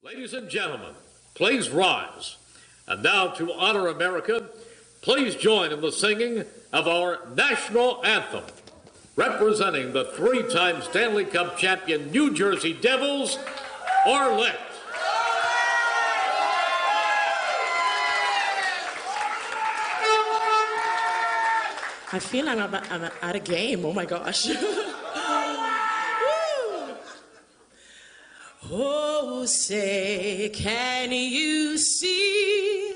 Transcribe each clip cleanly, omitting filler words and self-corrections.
Ladies and gentlemen, please rise. And now to honor America, please join in the singing of our national anthem. Representing the three-time Stanley Cup champion New Jersey Devils, Arlette. I feel like I'm at a game. Oh my gosh. Oh, say, can you see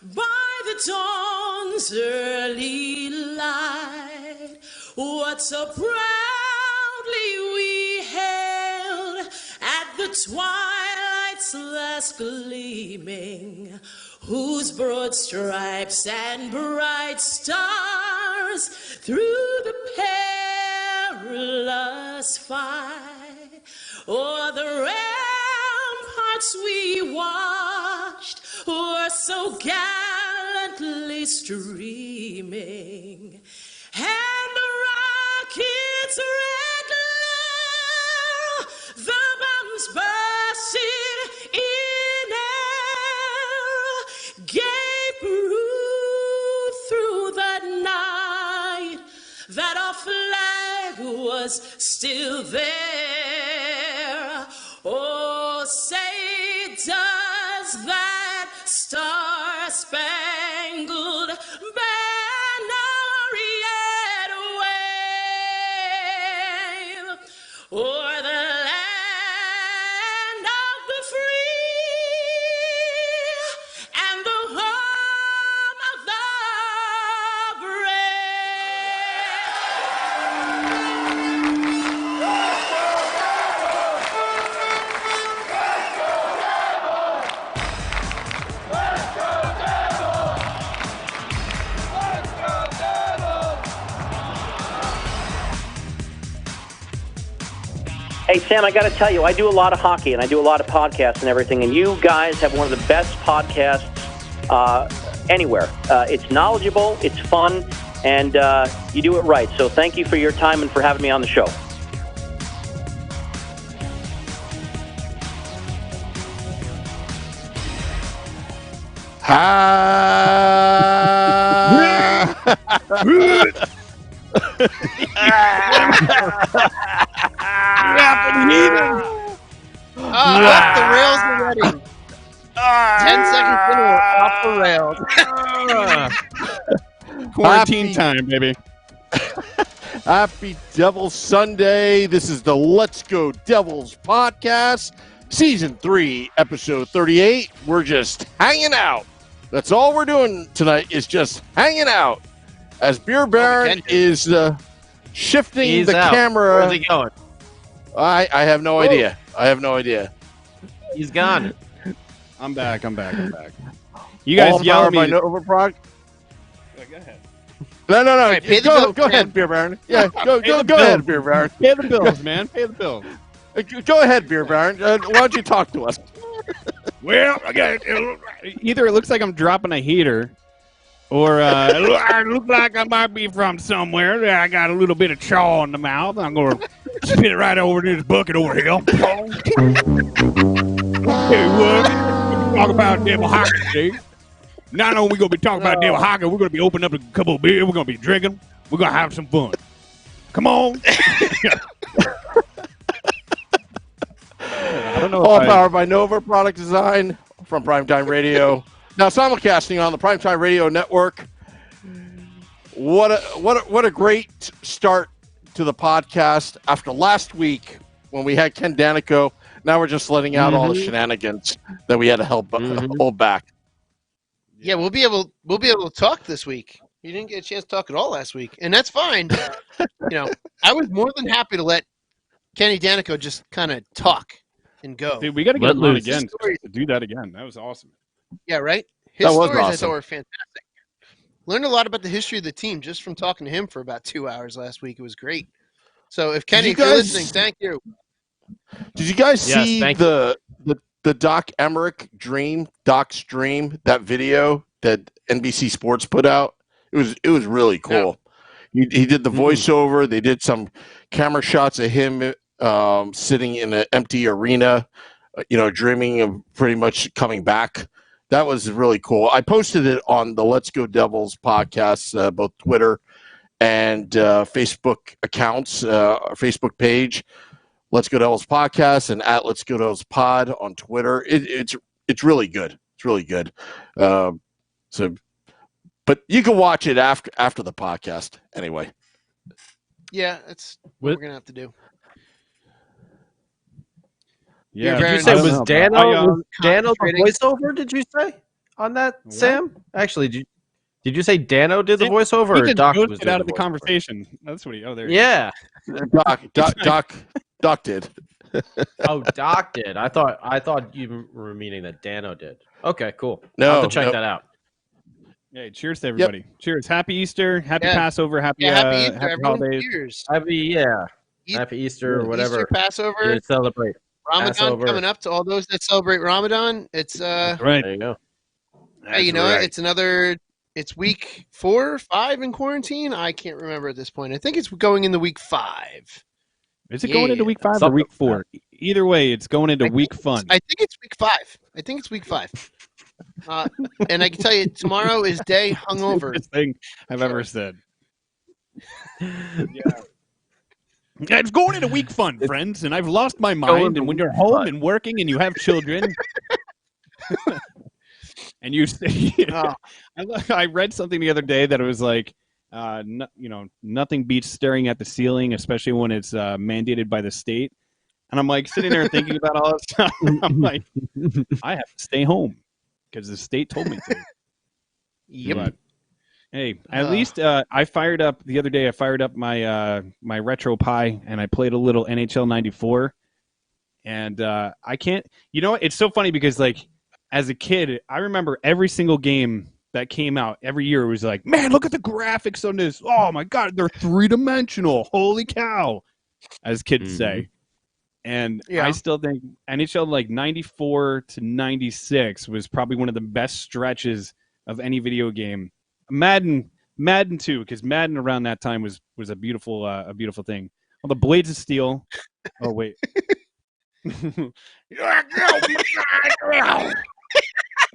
by the dawn's early light what so proudly we hailed at the twilight's last gleaming, whose broad stripes and bright stars through the perilous fight o'er the ramparts we watched were so gallantly streaming, and the rocket's red glare, the bombs bursting in air, gave proof through the night that our flag was still there. Oh, say, does that star-spangled banner yet wave o'er the land of the free and the home of the Hey, Sam, I got to tell you, I do a lot of hockey, and I do a lot of podcasts and everything, and you guys have one of the best podcasts anywhere. It's knowledgeable, it's fun, and you do it right. So thank you for your time and for having me on the show. Off the rails already. 10 seconds in, we're off the rails. Quarantine time, baby. Happy Devils Sunday. This is the Let's Go Devils podcast, Season 3, Episode 38. We're just hanging out. That's all we're doing tonight is just hanging out. As Beer Baron is shifting the camera. Where's he going? I have no idea. I have no idea. He's gone. I'm back. You guys yell at me. By Overproc. Go ahead. No. Right, Go ahead, Beer Baron. Yeah, go ahead, Beer Baron. Pay the bills, man. Pay the bills. Go ahead, Beer Baron. Why don't you talk to us? Well, either it looks like I'm dropping a heater, or I look like I might be from somewhere. I got a little bit of chaw in the mouth. I'm going to spit it right over to this bucket over here. Hey, what? Talk about devil hockey today. Not only we going to be talking about devil hockey, we're going to be opening up a couple of beers. We're going to be drinking. We're going to have some fun. Come on. I don't know. All powered by Nova Product Design from Primetime Radio. Now simulcasting on the Primetime Radio Network. What a great start to the podcast after last week when we had Ken Danico. Now we're just letting out all the shenanigans that we had to hold back. Yeah, we'll be able to talk this week. You didn't get a chance to talk at all last week, and that's fine. I was more than happy to let Kenny Danico just kind of talk and go. Dude, we got to get him on again to do that again. That was awesome. Yeah, right? His stories I thought were fantastic. Learned a lot about the history of the team just from talking to him for about 2 hours last week. It was great. So if Kenny, if you're listening, thank you. Did you guys see the Doc Emmerich Doc's Dream, that video that NBC Sports put out? It was really cool. Yeah. He did the voiceover. They did some camera shots of him sitting in an empty arena. dreaming of pretty much coming back. That was really cool. I posted it on the Let's Go Devils podcast, both Twitter and Facebook accounts, our Facebook page, Let's Go Devils podcast, and at Let's Go Devils pod on Twitter. It's really good. It's really good. But you can watch it after the podcast anyway. Yeah, that's what we're gonna have to do. Yeah, Did you say I don't was know, Dano but was Dano the concentrating- voiceover? Did you say on that, Sam? Actually, did you say Dano did the Sam, voiceover, he or just Doc ghosted was doing out of the voiceover? conversation. That's what he. Oh, there. he is. Yeah. Doc did. Oh, Doc did. I thought you were meaning that Dano did. Okay, cool. No, I'll have to check no. that out. Hey, cheers to everybody. Cheers. Happy Easter. Happy Yeah. Passover. Happy Happy Easter, happy everyone. holidays. Cheers. Happy Easter or whatever. Easter, Passover, You celebrate. Ramadan Passover. coming up to all those that celebrate Ramadan. It's Right. There you go. hey, you know what? It's week 4 or 5 in quarantine. I can't remember at this point. I think it's going into week 5. Is it going into Yeah. week 5 or Something week like 4? Either way, it's going into week fun. I think it's week 5. And I can tell you, tomorrow is day hungover. Stupidest thing I've ever said. Yeah, it's going into week fun, friends, and I've lost my mind. And when you're home and working and you have children, and you say, Oh. I read something the other day that it was like, nothing beats staring at the ceiling, especially when it's mandated by the state. And I'm like sitting there thinking about all this stuff. I'm like, I have to stay home because the state told me to. Yep. But, hey, at least I fired up the other day. I fired up my my Retro Pi and I played a little NHL '94. And I can't. You know what? It's so funny because like as a kid, I remember every single game that came out every year. It was like, man, look at the graphics on this. Oh my god, they're 3-dimensional. Holy cow, as kids say. And Yeah. I still think NHL like 94 to 96 was probably one of the best stretches of any video game. Madden too, because Madden around that time was a beautiful thing. Well, the Blades of Steel. Oh wait.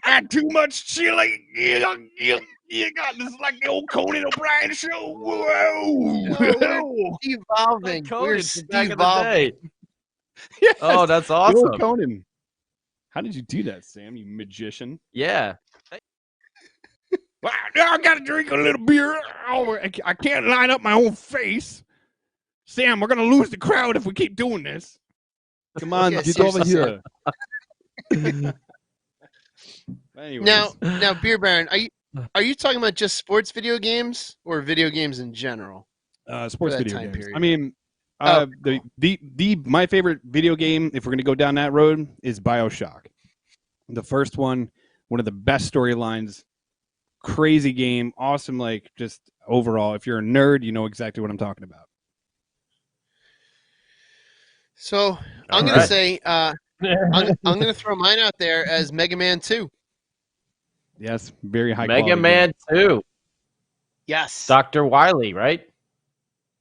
Had too much chili. You got this like the old Conan O'Brien show. Whoa. Evolving. Conan We're from back in the evolving. day. Yes, Oh, that's the old awesome. Conan. How did you do that, Sam? You magician. Yeah. Now I gotta drink a little beer. Oh, I can't line up my own face. Sam, we're gonna lose the crowd if we keep doing this. Come on, Yeah, get over seriously, here. Anyways, Now, Beer Baron, are you talking about just sports video games or video games in general? sports that video time games. period. I mean, Oh, the my favorite video game, if we're gonna go down that road, is BioShock. The first one of the best storylines, crazy game, awesome. Like just overall, if you're a nerd, you know exactly what I'm talking about. So I'm All going right. to say I'm going to throw mine out there as Mega Man 2. Yes, very high. Mega quality Man 2. Yes. Dr. Wily, right?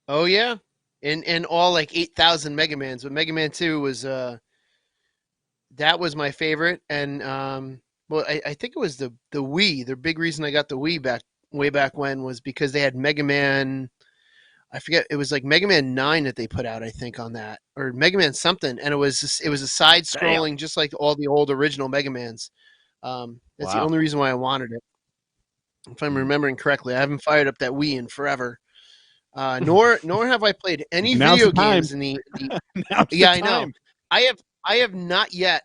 Oh yeah, and all like 8,000 Mega Mans, but Mega Man 2 was that was my favorite, and well, I think it was the Wii. The big reason I got the Wii way back when was because they had Mega Man. I forget, it was like Mega Man 9 that they put out, I think, on that, or Mega Man something, and it was a side scrolling just like all the old original Mega Mans. That's the Wow. only reason why I wanted it. If I'm remembering correctly, I haven't fired up that Wii in forever. Nor have I played any Now's video the time. games in the Now's the yeah, I know. time. I have not yet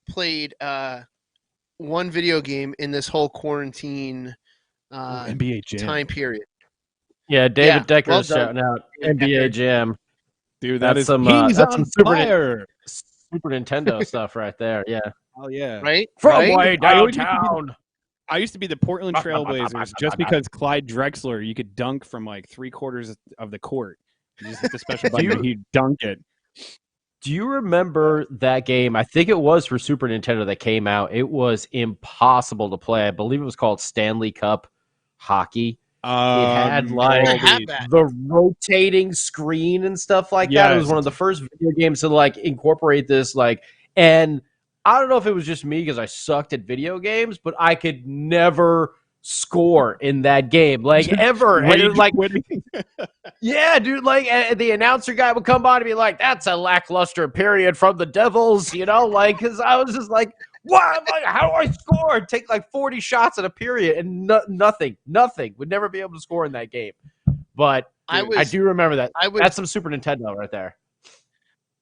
played one video game in this whole quarantine NBA Jam, time period. Yeah, David Decker well is done. shouting out NBA Jam. dude. That's That is some, he's that's on some Super fire. Super Nintendo stuff right there. Yeah. Oh yeah. Right? From Right? way I always used to be downtown. I used to be the Portland Trailblazers just because Clyde Drexler, you could dunk from like 3/4 of the court. You just hit the special button, he'd dunk it. Do you remember that game? I think it was for Super Nintendo that came out. It was impossible to play. I believe it was called Stanley Cup Hockey. It had like I have that. the rotating screen and stuff like that. It was Yes. one of the first video games to like incorporate this. Like, and I don't know if it was just me because I sucked at video games, but I could never score in that game, like ever. And it was like, yeah, dude, like the announcer guy would come by and be like, "That's a lackluster period from the Devils," like because I was just like, "What? Like, how do I score? Take like 40 shots in a period and nothing. Would never be able to score in that game." But dude, I do remember that. That's some Super Nintendo right there.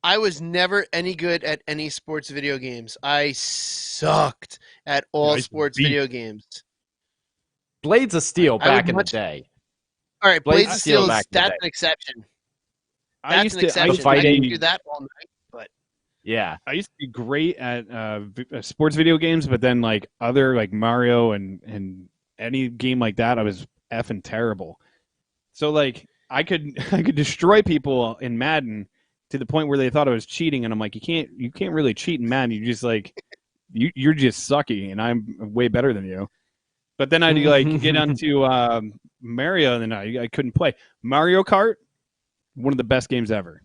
I was never any good at any sports video games. I sucked at all sports video games. Blades of Steel back in the day. All right, Blades of Steel, that's an exception. That's an exception. I can do that all night, but yeah, I used to be great at sports video games, but then like other like Mario and any game like that, I was effing terrible. So like I could destroy people in Madden to the point where they thought I was cheating, and I'm like, you can't really cheat in Madden. You just like you're just sucky, and I'm way better than you. But then I'd like get onto Mario, and then I couldn't play. Mario Kart, one of the best games ever.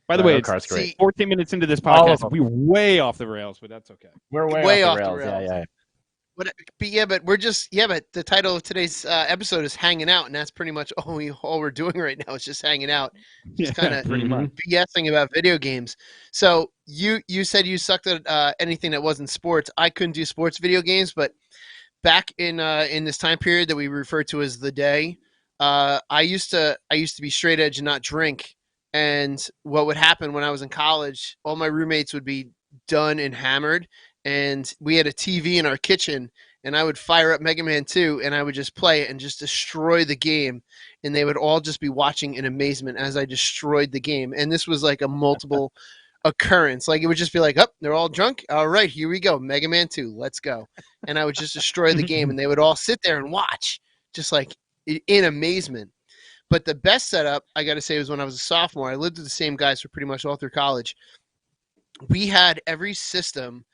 By the way, it's great. 14 minutes into this podcast, we're way off the rails, but that's okay. We're way off the rails. Yeah. But the title of today's episode is Hanging Out, and that's pretty much all we're doing right now is just hanging out, just kind of BSing about video games. So you said you sucked at anything that wasn't sports. I couldn't do sports video games, but back in this time period that we refer to as the day, I used to be straight edge and not drink. And what would happen when I was in college, all my roommates would be done and hammered, and we had a TV in our kitchen, and I would fire up Mega Man 2, and I would just play it and just destroy the game, and they would all just be watching in amazement as I destroyed the game. And this was like a multiple occurrence. Like it would just be like, oh, they're all drunk. All right, here we go. Mega Man 2, let's go. And I would just destroy the game, and they would all sit there and watch just like in amazement. But the best setup, I got to say, was when I was a sophomore. I lived with the same guys for pretty much all through college. We had every system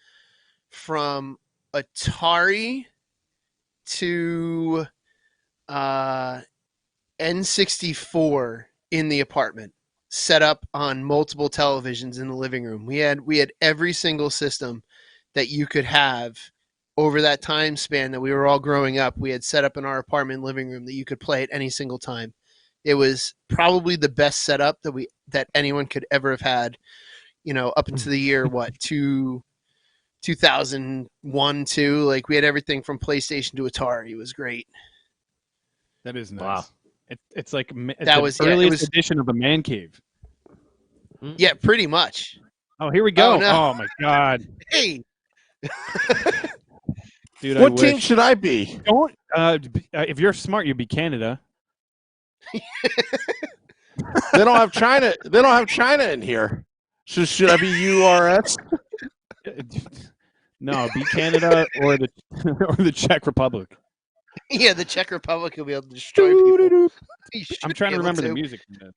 from Atari to N64 in the apartment, set up on multiple televisions in the living room. We had every single system that you could have over that time span that we were all growing up. We had set up in our apartment living room that you could play at any single time. It was probably the best setup that anyone could ever have had, up into the year 2001, 2. Like we had everything from PlayStation to Atari. It was great. That is nice. Wow. It's like the earliest edition of a man cave. Yeah, pretty much. Oh, here we go. Oh, no. Oh my God. Hey. Dude, what team should I be? Don't. If you're smart, you'd be Canada. They don't have China. They don't have China in here. So should I be URS? No, be Canada or the Czech Republic. Yeah, the Czech Republic will be able to destroy people. I'm trying to remember the music from that.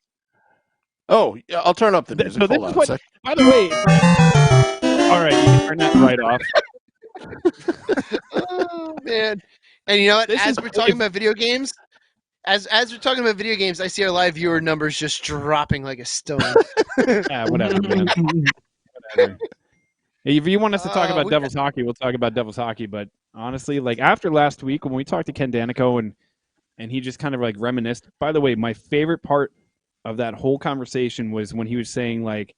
Oh, yeah, I'll turn up the music. So Hold on a sec. By the way, all right, you can turn that right off. Oh man! And you know what? As we're talking about video games, as we're talking about video games, I see our live viewer numbers just dropping like a stone. Yeah, whatever, man. Whatever. If you want us to talk about Devils hockey, we'll talk about Devils hockey. But honestly, like after last week when we talked to Ken Danico and he just kind of like reminisced. By the way, my favorite part of that whole conversation was when he was saying like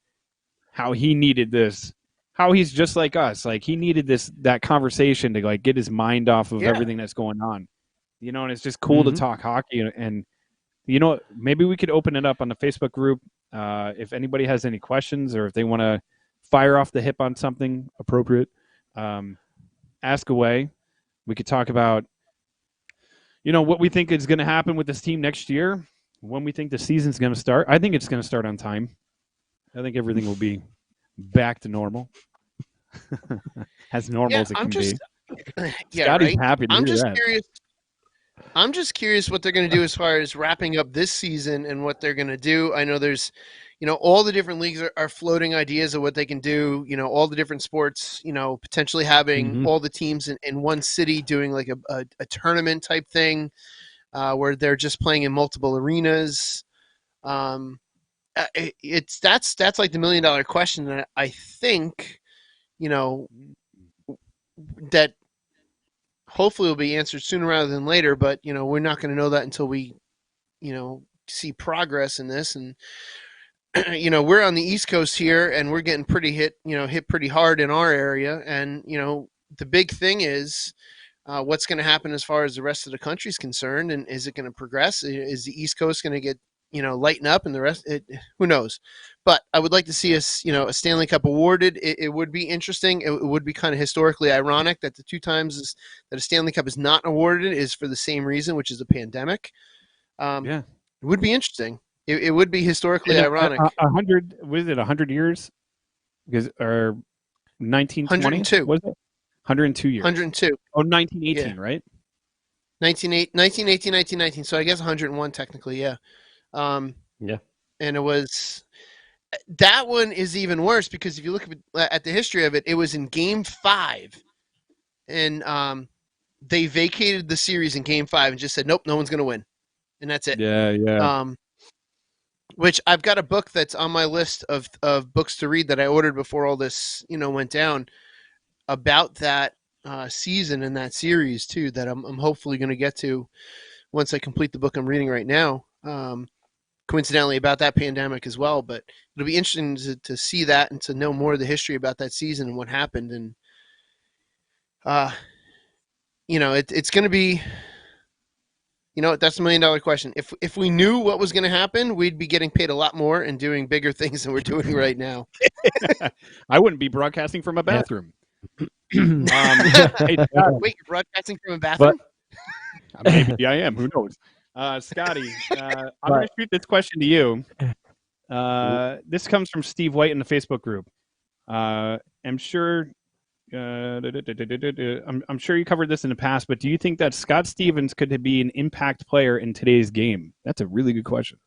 how he needed this, how he's just like us, like he needed that conversation to like get his mind off of everything that's going on, and it's just cool to talk hockey and maybe we could open it up on the Facebook group if anybody has any questions or if they want to fire off the hip on something appropriate, ask away. We could talk about what we think is going to happen with this team next year, when we think the season's going to start. I think it's going to start on time. I think everything will be back to normal. As normal as it can be. Yeah, Scotty's right? happy to hear that. I'm just curious what they're going to do as far as wrapping up this season and what they're going to do. I know there's, all the different leagues are floating ideas of what they can do. All the different sports, potentially having all the teams in one city doing like a tournament type thing where they're just playing in multiple arenas. That's like the $1 million question that I think, that hopefully will be answered sooner rather than later. But we're not going to know that until we see progress in this. And we're on the East Coast here, and we're getting pretty hit pretty hard in our area. And the big thing is what's going to happen as far as the rest of the country is concerned, and is it going to progress? Is the East Coast going to get lighten up, and the rest? Who knows? But I would like to see us, a Stanley Cup awarded. It would be interesting. It would be kind of historically ironic that the two times that a Stanley Cup is not awarded is for the same reason, which is a pandemic. It would be interesting. It would be historically ironic. 100, was it 100 years? Because or 1920? 102. Was it? 102 years. 102. Oh, 1918, right? 1918, 1919. So I guess 101 technically, yeah. Yeah. And it was that one is even worse because if you look at the history of it, it was in Game 5, and they vacated the series in Game 5 and just said, nope, no one's going to win, and that's it. Yeah. Which I've got a book that's on my list of books to read that I ordered before all this went down about that season and that series too. That I'm hopefully going to get to once I complete the book I'm reading right now. Coincidentally about that pandemic as well, but it'll be interesting to see that and to know more of the history about that season and what happened. And it's going to be, that's $1 million question. If we knew what was going to happen, we'd be getting paid a lot more and doing bigger things than we're doing right now. I wouldn't be broadcasting from a bathroom. Hey, wait, you're broadcasting from a bathroom? Maybe I am. Who knows? Scotty, I'm going to shoot this question to you. This comes from Steve White in the Facebook group. I'm sure you covered this in the past, but do you think that Scott Stevens could be an impact player in today's game? That's a really good question.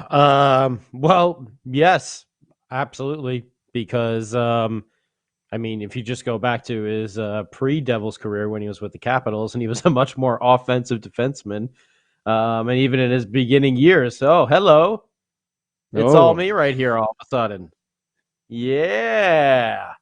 Well, yes, absolutely. Because, if you just go back to his pre-Devils career when he was with the Capitals, and he was a much more offensive defenseman, and even in his beginning years, hello, it's all me right here all of a sudden. Yeah.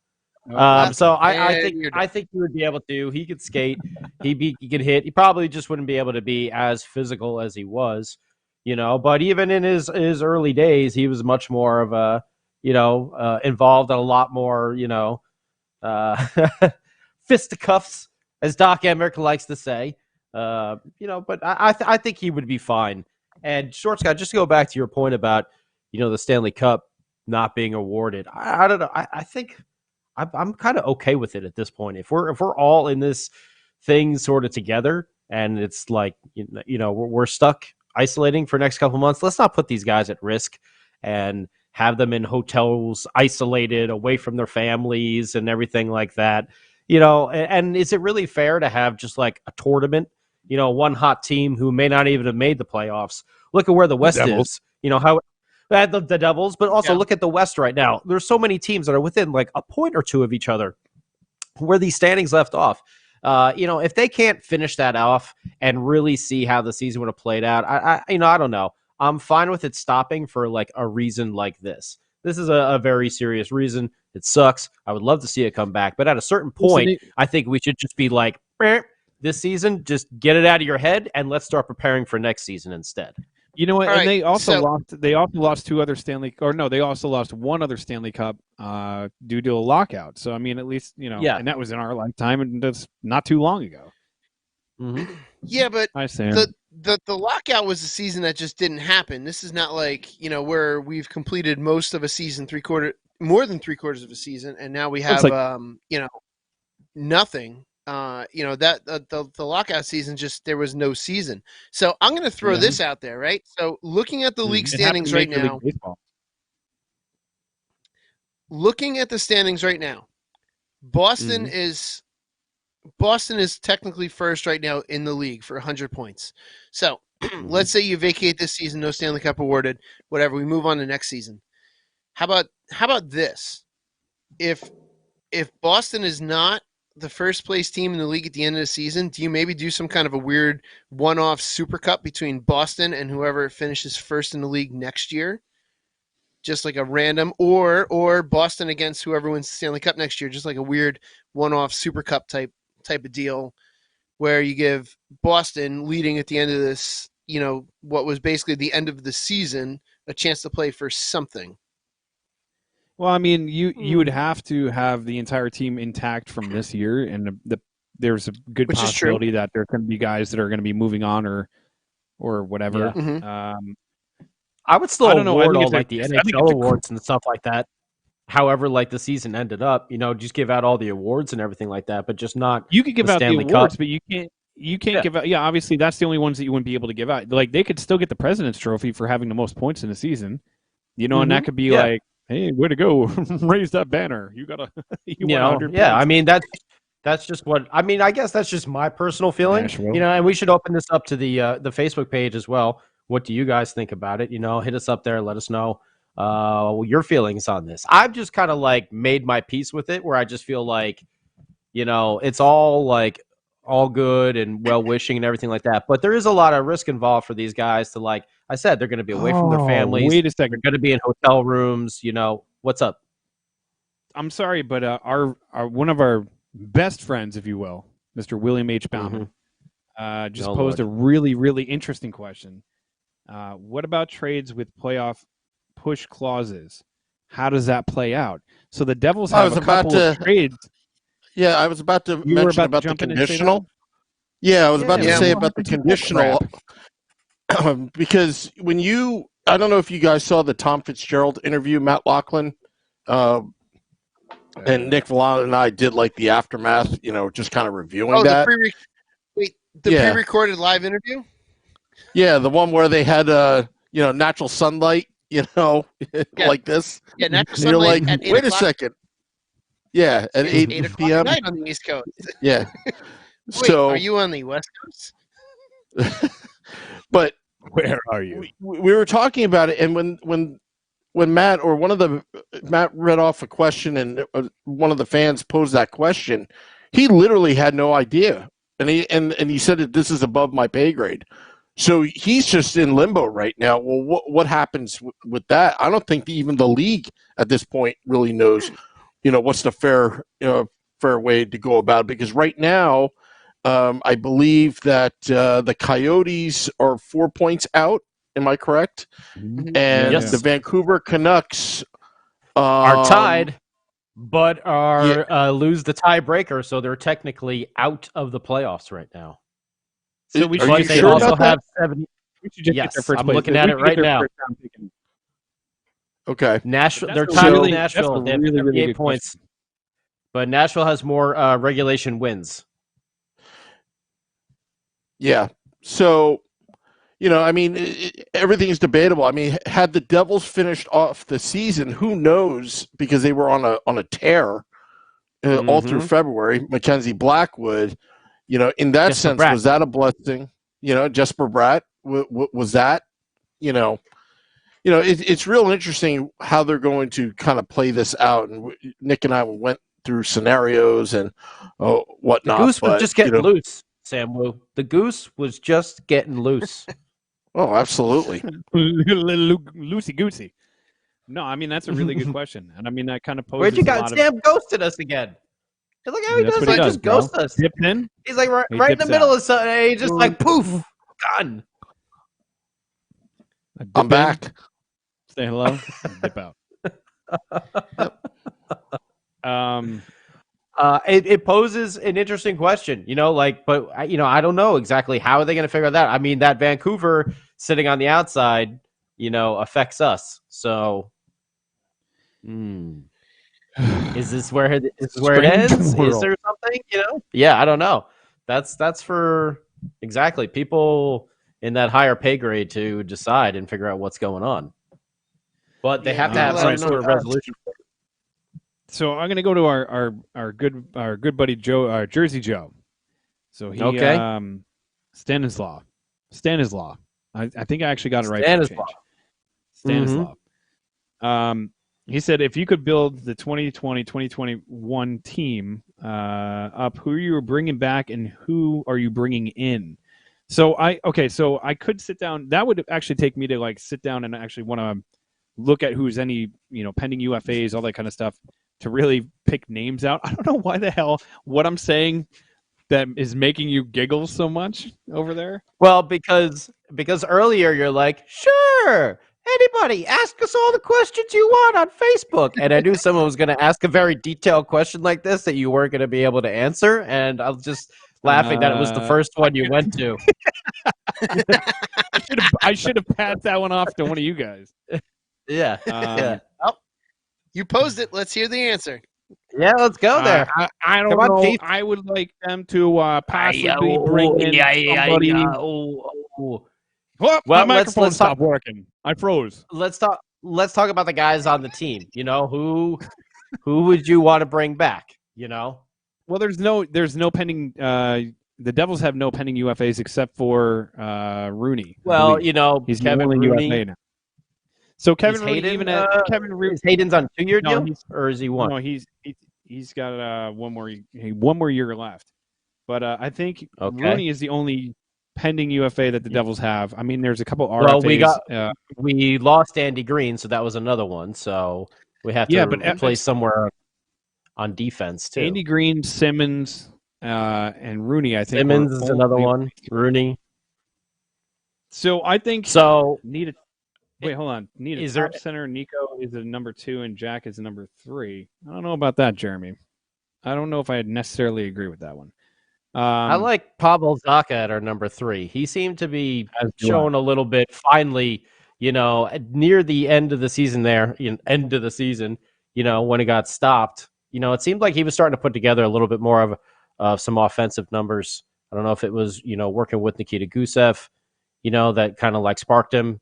So I think he would be able to. He could skate. He could hit. He probably just wouldn't be able to be as physical as he was, But even in his early days, he was much more of a, involved in a lot more, fisticuffs, as Doc Emmerich likes to say. But I think he would be fine. And Short Scott, just to go back to your point about, the Stanley Cup not being awarded. I don't know. I think I'm kind of okay with it at this point. If we're all in this thing sort of together, and it's like we're stuck isolating for the next couple months, let's not put these guys at risk and have them in hotels isolated away from their families and everything like that. And is it really fair to have just like a tournament? One hot team who may not even have made the playoffs. Look at where the West is. How the Devils, but also look at the West right now. There's so many teams that are within like a point or two of each other where these standings left off. If they can't finish that off and really see how the season would have played out, I don't know. I'm fine with it stopping for like a reason like this. This is a very serious reason. It sucks. I would love to see it come back, but at a certain point, I think we should just be like, this season, just get it out of your head and let's start preparing for next season instead. You know what? All and right, they also so- lost two other they also lost one other Stanley Cup due to a lockout. So at least and that was in our lifetime, and that's not too long ago. Mm-hmm. Yeah, but I say the lockout was a season that just didn't happen. This is not like where we've completed most of a season, more than 3/4 of a season, and now we have nothing. The lockout season, just there was no season. So I'm going to throw this out there, right? So looking at the league standings right now, Boston is technically first right now in the league for 100 points. So let's say you vacate this season, no Stanley Cup awarded, whatever. We move on to next season. How about this? If Boston is not the first place team in the league at the end of the season, do you maybe do some kind of a weird one-off Super Cup between Boston and whoever finishes first in the league next year? just like a random, or Boston against whoever wins the Stanley Cup next year, just like a weird one-off Super Cup type of deal, where you give Boston leading at the end of this, what was basically the end of the season, a chance to play for something. Well, I mean, you would have to have the entire team intact from this year, and there's a good possibility that there can be guys that are going to be moving on or whatever. Yeah. Mm-hmm. I would still award all like the NHL awards and stuff like that. However, like the season ended up, just give out all the awards and everything like that, but just not. You could give out Stanley the awards, Cup. but you can't give out. Yeah, obviously that's the only ones that you wouldn't be able to give out. Like they could still get the President's Trophy for having the most points in the season, and that could be like, hey, way to go, raise that banner. You gotta, yeah. I mean that's just what I mean. I guess that's just my personal feeling, Nashville. And we should open this up to the Facebook page as well. What do you guys think about it? Hit us up there. Let us know your feelings on this. I've just kind of like made my peace with it, where I just feel like, it's all like all good and well wishing and everything like that. But there is a lot of risk involved for these guys to, like I said, they're going to be away from their families. Wait a second. They're going to be in hotel rooms. What's up? I'm sorry, but our one of our best friends, if you will, Mr. William H. Bauman, just posed a really, really interesting question. What about trades with playoff push clauses? How does that play out? So the Devils have a couple of trades. Yeah, I was about to mention about the conditional. Yeah, I was about to say about the conditional. Because I don't know if you guys saw the Tom Fitzgerald interview, Matt Loughlin, and Nick Vallon and I did like the aftermath, just kind of reviewing that. The pre-recorded live interview? Yeah, the one where they had natural sunlight, like this. Yeah, natural sunlight. You're like, at 8 wait o'clock. a second. Yeah, at 8 p.m. night on the East Coast. Yeah. Wait, so are you on the West Coast? But where are you? We were talking about it, and when Matt Matt read off a question, and one of the fans posed that question, he literally had no idea, and he said that this is above my pay grade. So he's just in limbo right now. Well, what happens with that? I don't think even the league at this point really knows, what's the fair way to go about it. Because right now, I believe that the Coyotes are 4 points out. Am I correct? And the Vancouver Canucks are tied, but lose the tiebreaker, so they're technically out of the playoffs right now. So we should they sure also about have that? 70. We should just Yes, get their first I'm place. looking at it right now. Okay. Nashville, they're That's tied with really- Nashville. that's a They have really, really 38 good points, but Nashville has more regulation wins. Yeah. So, everything is debatable. I mean, had the Devils finished off the season, who knows? Because they were on a tear all through February. Mackenzie Blackwood, in that Jesper sense, Bratt. was that a blessing? Jesper Bratt, was that? It's real interesting how they're going to kind of play this out. And Nick and I went through scenarios and whatnot. The goose was but, just getting loose, Sam Wu. The goose was just getting loose. Oh, absolutely. Loosey goosey. No, I mean that's a really good question, and I mean that kind of poses Where'd you a got? lot Sam ghosted us again. Look how he That's does. what he Like does, just bro. ghost us. Dipped in. He's like right He in the dips middle out. of something. And he's just like poof, gone. I'm back. Say hello. Dip out. It poses an interesting question, but I don't know exactly how are they going to figure that out. I mean, that Vancouver sitting on the outside, affects us. So, is this where it ends? Is there something, Yeah, I don't know. That's for exactly people in that higher pay grade to decide and figure out what's going on. But they have to have some sort of resolution. So I'm going to go to our good buddy Joe, Jersey Joe. So he Stanislav. I think I actually got it right. Stanislav. He said if you could build the 2020-2021 team up, who are you bringing back and who are you bringing in? So I could sit down. That would actually take me to sit down and actually want to look at who's any pending UFAs, all that kind of stuff, to really pick names out. I don't know why the hell what I'm saying that is making you giggle so much over there. Well, because earlier you're like, sure, anybody, ask us all the questions you want on Facebook. And I knew someone was going to ask a very detailed question like this that you weren't going to be able to answer. And I was just laughing that it was the first one you went to. I should have passed that one off to one of you guys. Yeah. Yeah. You posed it. Let's hear the answer. Yeah, let's go there. I don't Come on, know. Chief. I would like them to possibly bring in somebody. Well, Well, my let's microphone talk- stopped working. I froze. Let's talk about the guys on the team. Who would you want to bring back? Well, there's no pending. The Devils have no pending UFAs except for Rooney. I Well, believe. He's Kevin the only Rooney. UFA now. So Kevin Is Rooney, Hayden, even at Kevin Rooney, Is Hayden's on a 2-year No, deal, or is he one? no, he's got one more year left. But I think Okay. Rooney is the only pending UFA that the Devils have. I mean, there's a couple RFAs. Well, we lost Andy Green, so that was another one. So we have to replace somewhere on defense too. Andy Green, Simmons, and Rooney. I think Simmons were is another only- one. Rooney. So I think So need a wait. Hold on. Need a Is top there- center. Nico is a number 2, and Jack is a number 3. I don't know about that, Jeremy. I don't know if I necessarily agree with that one. I like Pavel Zacha at our number 3. He seemed to be As do showing a little bit. Finally, near the end of the season when it got stopped, it seemed like he was starting to put together a little bit more of some offensive numbers. I don't know if it was, working with Nikita Gusev, that kind of like sparked him.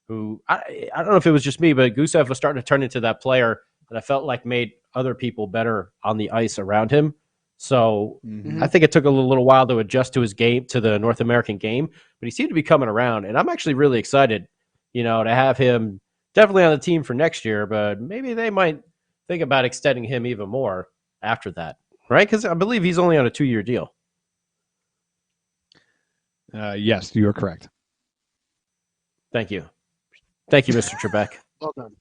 Who I don't know if it was just me, but Gusev was starting to turn into that player that I felt like made other people better on the ice around him. So I think it took a little while to adjust to his game, to the North American game, but he seemed to be coming around. And I'm actually really excited, to have him definitely on the team for next year, but maybe they might think about extending him even more after that, right? Because I believe he's only on a 2-year deal. Yes, you are correct. Thank you. Thank you, Mr. Trebek. Well done.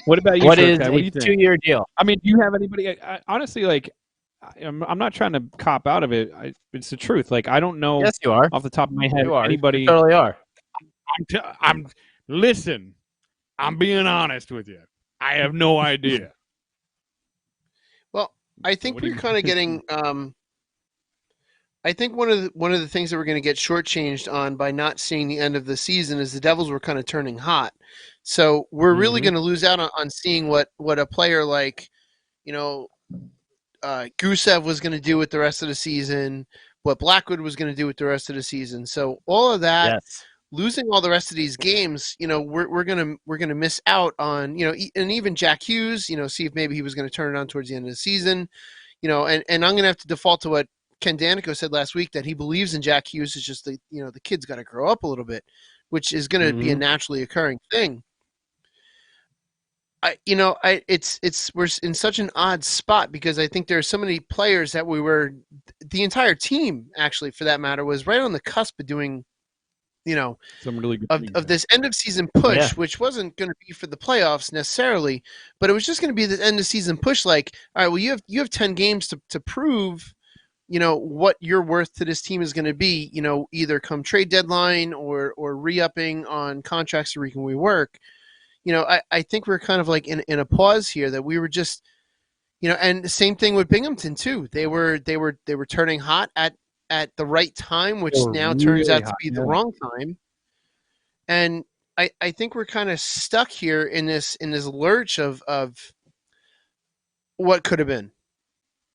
What about you? What Sir is Kat? a What do you think? 2-year deal? I mean, do you have anybody? Honestly, like, I'm not trying to cop out of it. It's the truth. Like, I don't know Yes, you are. off the top of my head You are. anybody. You totally are. Listen. I'm being honest with you. I have no idea. Well, I think what do we're you- kind of getting. I think one of the things that we're going to get shortchanged on by not seeing the end of the season is the Devils were kind of turning hot. So we're really going to lose out on seeing what a player like, Gusev was going to do with the rest of the season, what Blackwood was going to do with the rest of the season. So all of that, Yes. losing all the rest of these games, we're gonna miss out on, and even Jack Hughes, see if maybe he was going to turn it on towards the end of the season, and I'm going to have to default to what Ken Danico said last week, that he believes in Jack Hughes. It's just the kid's got to grow up a little bit, which is going to be a naturally occurring thing. We're in such an odd spot because I think there are so many players that the entire team, actually, for that matter, was right on the cusp of doing, Some really good things of there. this end of season push, Yeah. which wasn't going to be for the playoffs necessarily, but it was just going to be the end of season push. Like, all right, well, you have 10 games to prove, what your worth to this team is going to be, either come trade deadline or re-upping on contracts so we can rework. I think we're kind of like in a pause here, that we were just, and the same thing with Binghamton too. They were turning hot at the right time, which They were now turns really out to hot, be the yeah. wrong time. And I think we're kind of stuck here in this lurch of what could have been,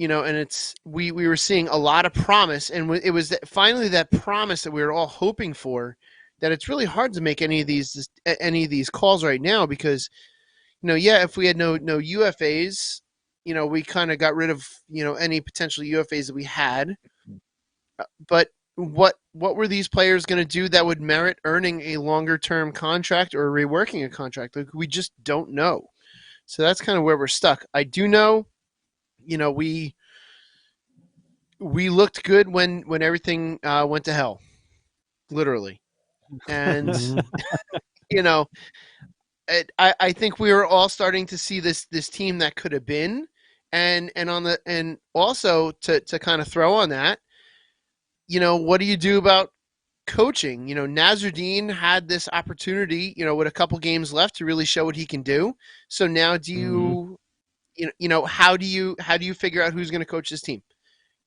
and it's we were seeing a lot of promise, and it was finally that promise that we were all hoping for, that it's really hard to make any of these calls right now because, if we had no UFAs, we kind of got rid of, any potential UFAs that we had. But what were these players going to do that would merit earning a longer term contract or reworking a contract? Like, we just don't know. So that's kind of where we're stuck. I do know, we looked good when everything went to hell, literally. And, I think we were all starting to see this team that could have been, and also to kind of throw on that, what do you do about coaching? Nasruddin had this opportunity, with a couple games left to really show what he can do. So now do you, how do you figure out who's going to coach this team?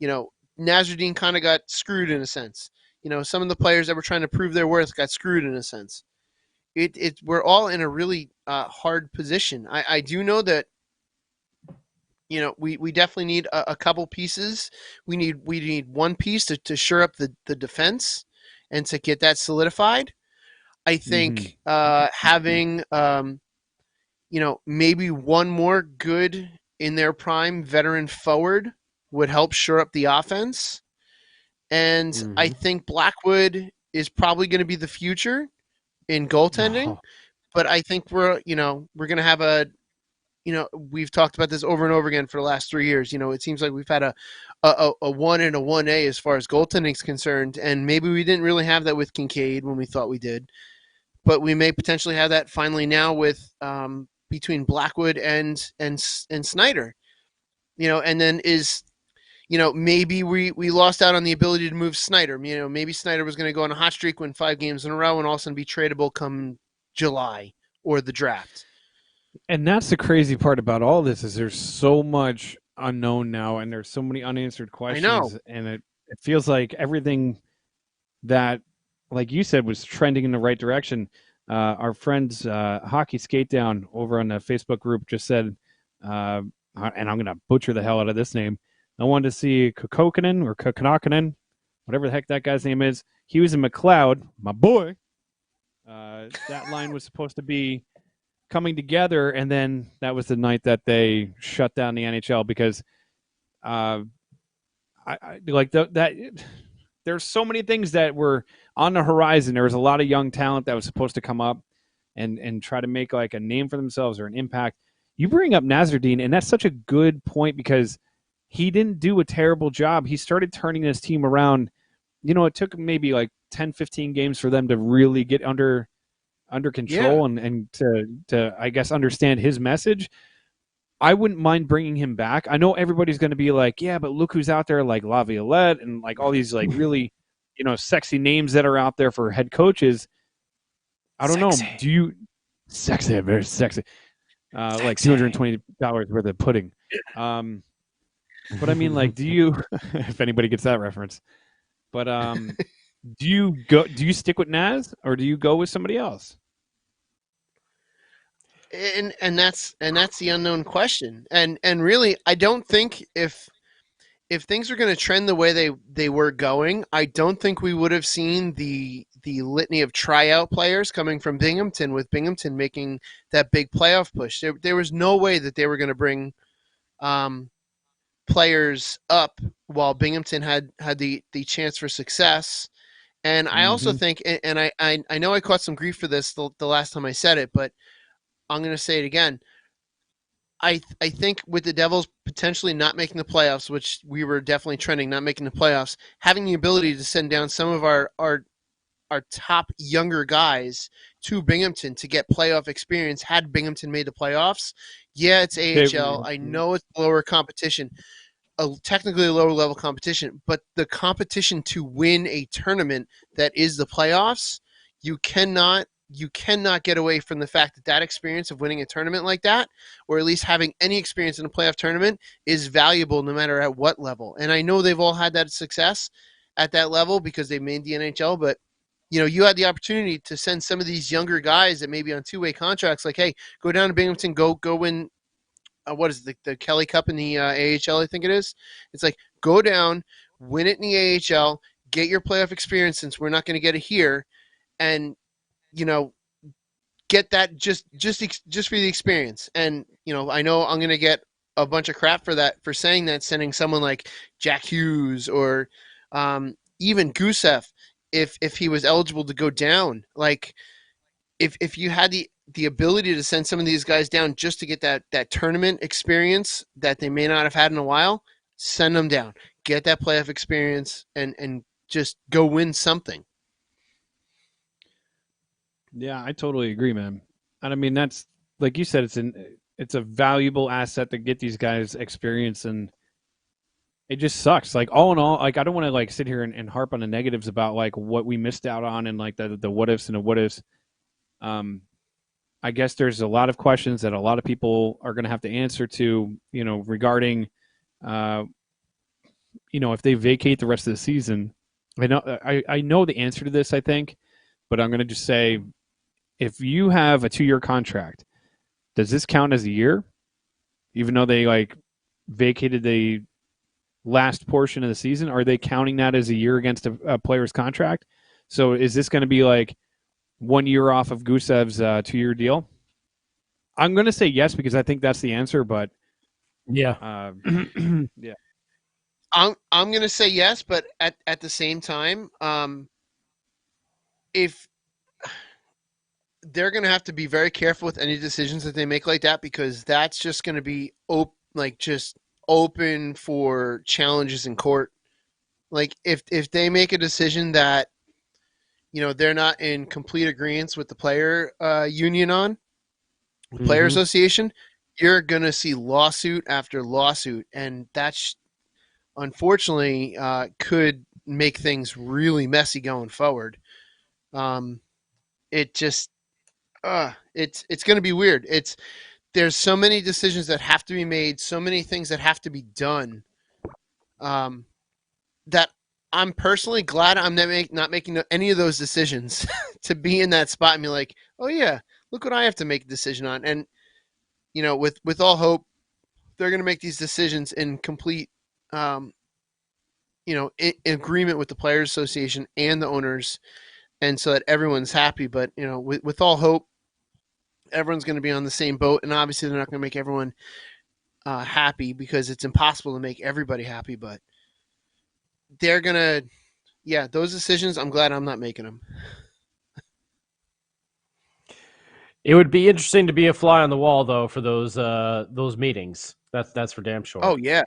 Nasruddin kind of got screwed in a sense. Some of the players that were trying to prove their worth got screwed in a sense. We're all in a really hard position. I do know that, we definitely need a couple pieces. We need one piece to shore up the defense and to get that solidified. I think having maybe one more good in their prime veteran forward would help shore up the offense. And I think Blackwood is probably going to be the future in goaltending. But I think we're going to have we've talked about this over and over again for the last 3 years. It seems like we've had a 1 and a 1A as far as goaltending is concerned, and maybe we didn't really have that with Kincaid when we thought we did, but we may potentially have that finally now with between Blackwood and Snyder. And then maybe we lost out on the ability to move Snyder. Maybe Snyder was going to go on a hot streak, win 5 games in a row, and all of a sudden be tradable come July or the draft. And that's the crazy part about all this is there's so much unknown now, and there's so many unanswered questions. I know. And it feels like everything that, like you said, was trending in the right direction. Our friends Hockey Skate Down over on the Facebook group just said, and I'm going to butcher the hell out of this name, I wanted to see Kokokinen or Kokonakinen, whatever the heck that guy's name is. He was in McLeod, my boy. That line was supposed to be coming together, and then that was the night that they shut down the NHL because I like that there's so many things that were on the horizon. There was a lot of young talent that was supposed to come up and try to make like a name for themselves or an impact. You bring up Nasruddin, and that's such a good point because he didn't do a terrible job. He started turning his team around. It took maybe like 10, 15 games for them to really get under control and to I guess understand his message. I wouldn't mind bringing him back. I know everybody's going to be like, yeah, but look who's out there, like Laviolette and like all these like really sexy names that are out there for head coaches. I don't know. Do you sexy? Very sexy. Like $220 worth of pudding. But I mean, like, do you? If anybody gets that reference, but do you stick with Naz or do you go with somebody else? And that's the unknown question. And really, I don't think if things are going to trend the way they were going, I don't think we would have seen the litany of tryout players coming from Binghamton, with Binghamton making that big playoff push. There was no way that they were going to bring players up while Binghamton had the chance for success. And I also think, and I know I caught some grief for this the last time I said it, but I'm going to say it again. I think with the Devils potentially not making the playoffs, which we were definitely trending, not making the playoffs, having the ability to send down some of our top younger guys to Binghamton to get playoff experience had Binghamton made the playoffs. Yeah, it's AHL. I know it's lower competition, technically a lower level competition, but the competition to win a tournament that is the playoffs, you cannot get away from the fact that experience of winning a tournament like that, or at least having any experience in a playoff tournament, is valuable no matter at what level. And I know they've all had that success at that level because they made the NHL, but you had the opportunity to send some of these younger guys that may be on two-way contracts, like, hey, go down to Binghamton, go win what is it, the Kelly Cup in the AHL, I think it is. It's like, go down, win it in the AHL, get your playoff experience since we're not going to get it here, and get that just for the experience. And I know I'm going to get a bunch of crap for that, for saying that, sending someone like Jack Hughes or even Gusev, if he was eligible to go down. Like, if you had the ability to send some of these guys down just to get that tournament experience that they may not have had in a while, send them down, get that playoff experience, and just go win something. Yeah, I totally agree, man. And I mean, that's like you said, it's a valuable asset to get these guys experience, and it just sucks. Like all in all, like I don't want to like sit here and harp on the negatives about like what we missed out on and like the what ifs and the what ifs. I guess there's a lot of questions that a lot of people are going to have to answer to, regarding, if they vacate the rest of the season. I know the answer to this, I think, but I'm going to just say, if you have a 2-year contract, does this count as a year? Even though they like vacated the last portion of the season, are they counting that as a year against a player's contract? So is this going to be like 1 year off of Gusev's 2-year deal? I'm going to say yes because I think that's the answer, but yeah, yeah. I'm going to say yes, but at the same time, if they're going to have to be very careful with any decisions that they make like that, because that's just going to be open for challenges in court. Like if they make a decision that they're not in complete agreement with the player union on, player association, you're going to see lawsuit after lawsuit, and that's unfortunately could make things really messy going forward. It just it's going to be weird. There's so many decisions that have to be made, so many things that have to be done, that I'm personally glad I'm not making any of those decisions to be in that spot and be like, oh yeah, look what I have to make a decision on. And with all hope, they're going to make these decisions in complete, in agreement with the Players Association and the owners, and so that everyone's happy. But with all hope, everyone's going to be on the same boat, and obviously they're not going to make everyone happy, because it's impossible to make everybody happy. But they're going to, those decisions, I'm glad I'm not making them. It would be interesting to be a fly on the wall, though, for those meetings. That's for damn sure. Oh yeah,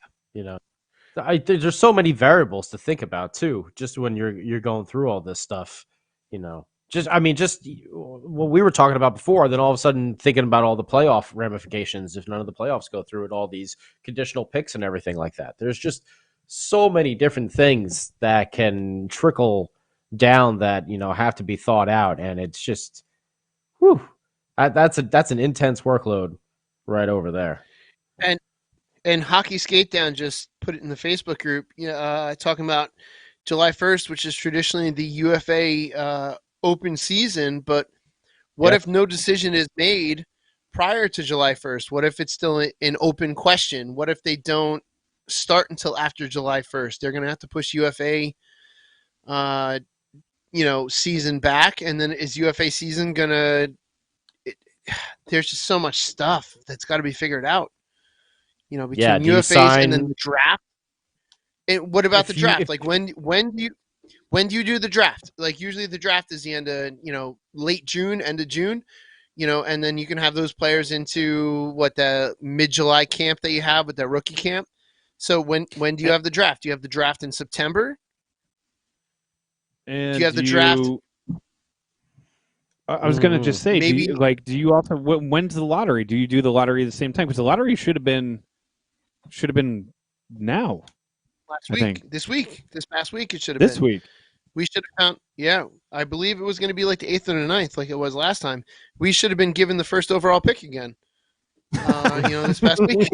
there's so many variables to think about too. Just when you're going through all this stuff, just what we were talking about before. Then all of a sudden thinking about all the playoff ramifications if none of the playoffs go through, and all these conditional picks and everything like that. There's just so many different things that can trickle down that have to be thought out, and it's just, whew. That's an intense workload right over there. And Hockey Skate Down just put it in the Facebook group, talking about July 1st, which is traditionally the UFA open season. But what if no decision is made prior to July 1st? What if it's still an open question? What if they don't start until after July 1st? They're going to have to push UFA, season back. And then is UFA season going to... There's just so much stuff that's got to be figured out, between UFAs and then the draft. And what about the draft? When do you do the draft? Like usually the draft is the end of, late June, end of June, and then you can have those players into the mid-July camp that you have with that rookie camp. So when do you have the draft? Do you have the draft in September? And do you have the draft? I was going to just say, maybe, do you also, when's the lottery? Do you do the lottery at the same time? Because the lottery should have been now. Last week. This past week, it should have been. This week. We should have found, I believe it was going to be like the 8th or the 9th, like it was last time. We should have been given the first overall pick again. This past week.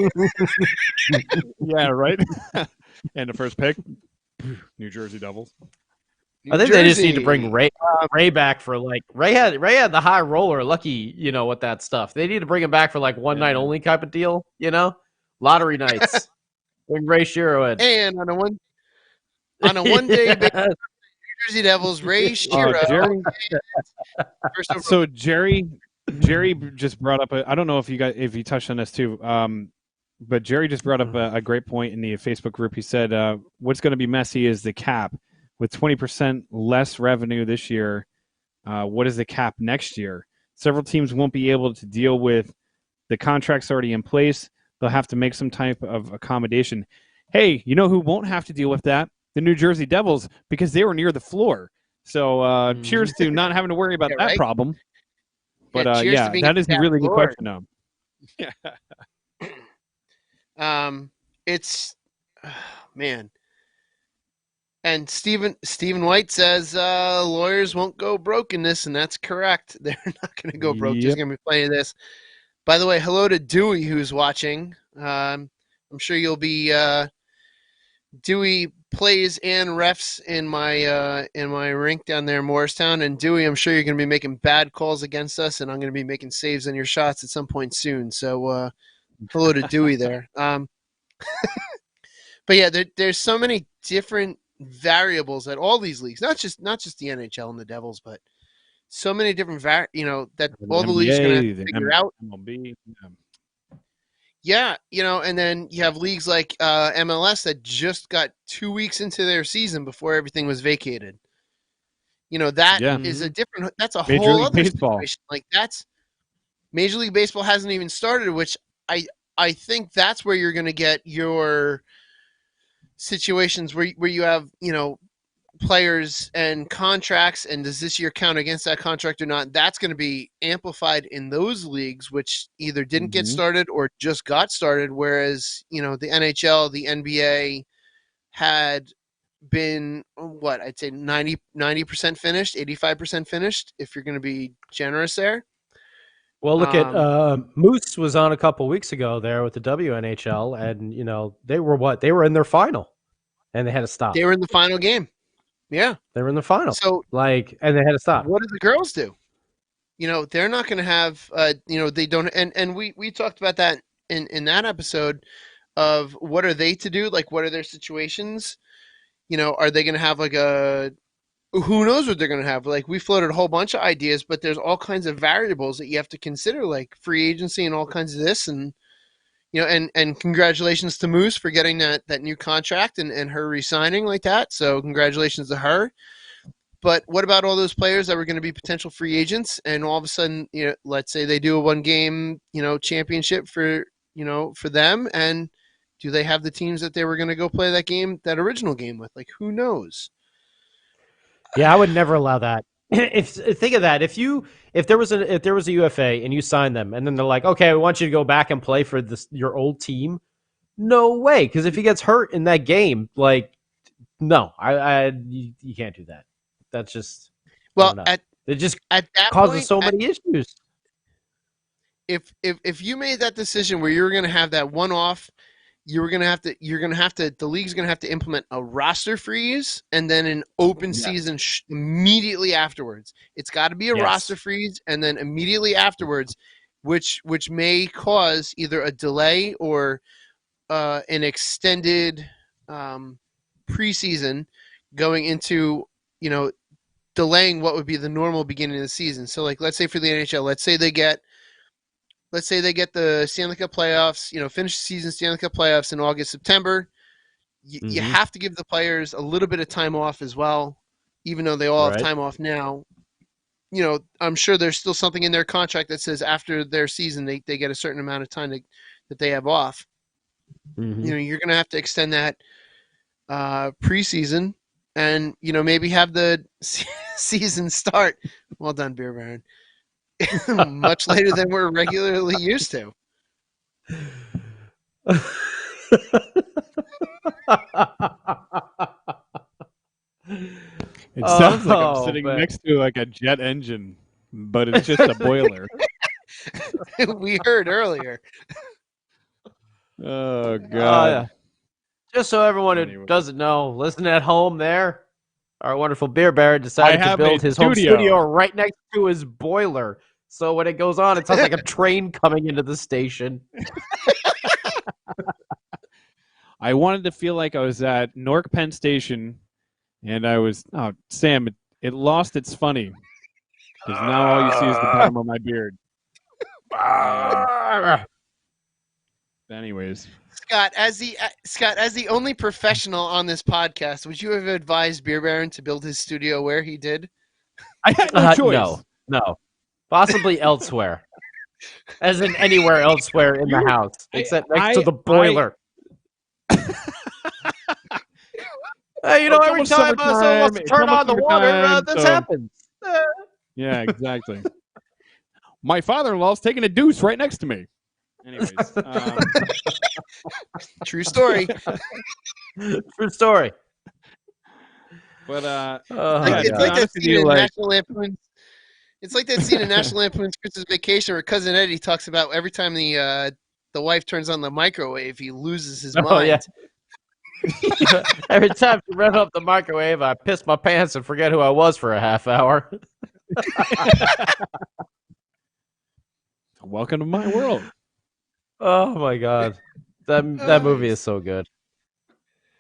Yeah, right. And the first pick, New Jersey Devils. I think they just need to bring Ray back for Ray had the high roller, lucky, with that stuff. They need to bring him back for one night only type of deal, lottery nights. Bring Ray Shero in. And on a one day basis, New Jersey Devils, Ray Shero. So Jerry just brought up I don't know if you touched on this too. But Jerry just brought up a great point in the Facebook group. He said, what's going to be messy is the cap. With 20% less revenue this year, what is the cap next year? Several teams won't be able to deal with the contracts already in place. They'll have to make some type of accommodation. Hey, you know who won't have to deal with that? The New Jersey Devils, because they were near the floor. So cheers to not having to worry about that problem. But cheers to yeah, being that is a really good Lord. question, though. It's man. And Stephen White says lawyers won't go broke in this, and that's correct. They're not going to go broke. There's Yep. going to be plenty of this. By the way, hello to Dewey who's watching. I'm sure you'll be Dewey plays and refs in my rink down there in Morristown. And Dewey, I'm sure you're going to be making bad calls against us, and I'm going to be making saves on your shots at some point soon. So hello to Dewey there. But yeah, there's so many different variables at all these leagues, not just the NHL and the Devils, but so many different that all the leagues are going to have to figure out. MLB, Yeah, and then you have leagues like MLS that just got 2 weeks into their season before everything was vacated. That is a different. That's a Major whole League other Baseball. situation. Like that's Major League Baseball hasn't even started, which I think that's where you're going to get your situations where you have players and contracts, and does this year count against that contract or not? That's going to be amplified in those leagues which either didn't get started or just got started, whereas the NHL, the NBA had been what I'd say 90% finished, 85% finished if you're going to be generous there. Well, look at Moose was on a couple weeks ago there with the WNHL, and they were in their final, and they had to stop. They were in the final game. Yeah, they were in the final. So and they had to stop. What do the girls do? They're not going to have. They don't. And we talked about that in that episode of what are they to do? Like, what are their situations? Are they going to have like who knows what they're going to have? Like, we floated a whole bunch of ideas, but there's all kinds of variables that you have to consider, like free agency and all kinds of this. And, and congratulations to Moose for getting that new contract and her re-signing like that. So congratulations to her. But what about all those players that were going to be potential free agents? And all of a sudden, let's say they do a 1-game, championship for them. And do they have the teams that they were going to go play that original game with? Like, who knows? Yeah, I would never allow that. Think of that. If there was a UFA and you signed them, and then they're like, okay, we want you to go back and play for your old team. No way, because if he gets hurt in that game, like, no, you can't do that. That's just it just at that causes point, so many issues. If you made that decision where you were going to have that one-off, you're going to have to the league's going to have to implement a roster freeze and then an open season immediately afterwards. It's got to be a roster freeze and then immediately afterwards, which may cause either a delay or an extended preseason going into delaying what would be the normal beginning of the season. So, like, let's say for the NHL, let's say they get the Stanley Cup playoffs, finish the season Stanley Cup playoffs in August, September. You have to give the players a little bit of time off as well, even though they all have time off now. I'm sure there's still something in their contract that says after their season they get a certain amount of time that they have off. You're going to have to extend that preseason and, maybe have the season start. Well done, Beer Baron. Much later than we're regularly used to. It sounds like I'm sitting next to like a jet engine, but it's just a boiler. We heard earlier. Oh God! Just so everyone who doesn't know, listen at home there. Our wonderful Beer Baron decided to build his home studio right next to his boiler. So when it goes on, it sounds like a train coming into the station. I wanted to feel like I was at Newark Penn Station, and I was, Sam, it lost its funny. Because now all you see is the bottom of my beard. Anyways. Scott, as the only professional on this podcast, would you have advised Beer Baron to build his studio where he did? I had no choice. No. Possibly elsewhere. As in anywhere elsewhere in the house, except next to the boiler. Hey, every time someone wants to turn on the water, this happens. Yeah, exactly. My father-in-law's taking a deuce right next to me. Anyways, True story. True story. but It's like that scene in National Lampoon's. It's like that scene in National Lampoon's Christmas Vacation where Cousin Eddie talks about every time the wife turns on the microwave, he loses his mind. Oh, yeah. Every time you rev up the microwave, I piss my pants and forget who I was for a half hour. Welcome to my world. Oh my god, that movie is so good.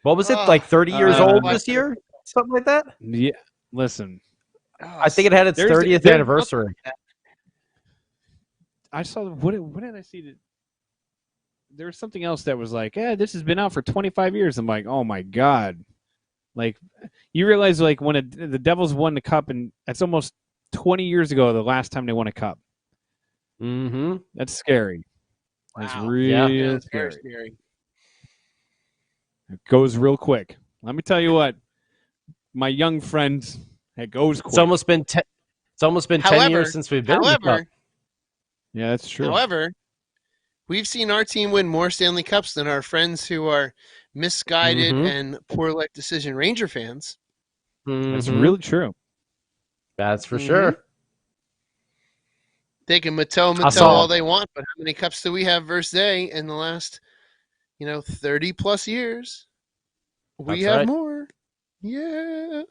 What was it, like 30 years old this year? Something like that? Yeah, listen. I think it had its 30th anniversary. I saw, what did I see? There was something else that was like, this has been out for 25 years. I'm like, oh my god. Like, you realize, like, when the Devils won the cup, and that's almost 20 years ago, the last time they won a cup. Mm-hmm. That's scary. That's Wow. real Very scary. scary. It goes real quick. Let me tell you what, my young friends, it goes quick. It's almost been 10 years since we've been in the cup. Yeah, that's true. However, we've seen our team win more Stanley Cups than our friends who are misguided and poor life decision Ranger fans. That's really true. That's for sure. They can Mattel all they want, but how many cups do we have versus they in the last, 30 plus years? We have more. Yeah.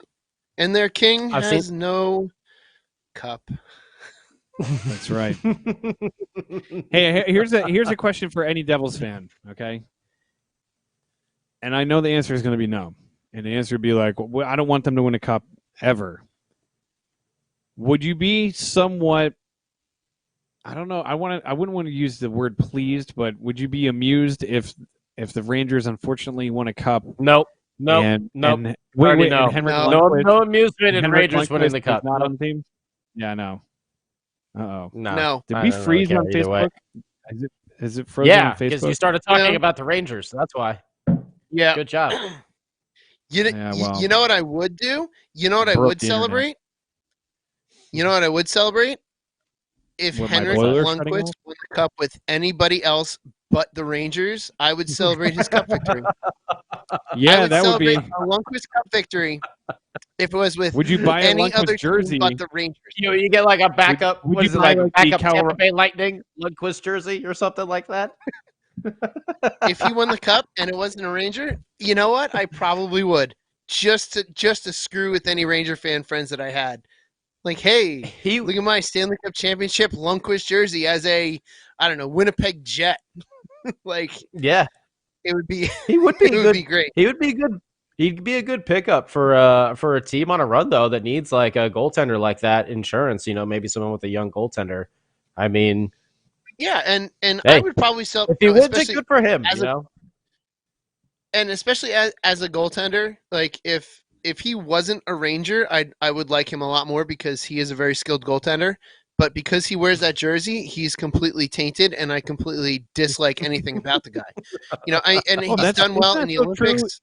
And their king has no cup. That's right. Hey, here's a question for any Devils fan, okay? And I know the answer is going to be no. And the answer would be like, well, I don't want them to win a cup ever. Would you be somewhat, I don't know, I wouldn't want to use the word pleased, but would you be amused if the Rangers unfortunately won a cup? Nope. No amusement in Rangers winning the cup. Not on the team? Yeah, no. Uh-oh. No. Did we freeze on Facebook? Is it frozen on Facebook? Yeah, because you started talking about the Rangers. So that's why. Yeah. Good job. You know what I would do? You know what I would celebrate? You know what I would celebrate? If Henrik Lundqvist won the cup with anybody else but the Rangers, I would celebrate his cup victory. Yeah, that would be a Lundqvist Cup victory. If it was with would you buy any other jersey team but the Rangers, you get like a backup. Would what you is it buy like? like Backup the Tampa Bay Lightning Lundqvist jersey or something like that? if he won the cup and it wasn't a Ranger, you know what? I probably would just to screw with any Ranger fan friends that I had. Like, hey, look at my Stanley Cup Championship Lundqvist jersey as a, I don't know, Winnipeg Jet. Like, yeah, it would be. He would be. Would be great. He would be good. He'd be a good pickup for a team on a run though that needs like a goaltender like that insurance. Maybe someone with a young goaltender. I mean, yeah, and hey, I would probably sell. If he wins it, good for him. And especially as a goaltender, like if he wasn't a Ranger, I would like him a lot more because he is a very skilled goaltender. But because he wears that jersey, he's completely tainted, and I completely dislike anything about the guy. He's done well in the Olympics.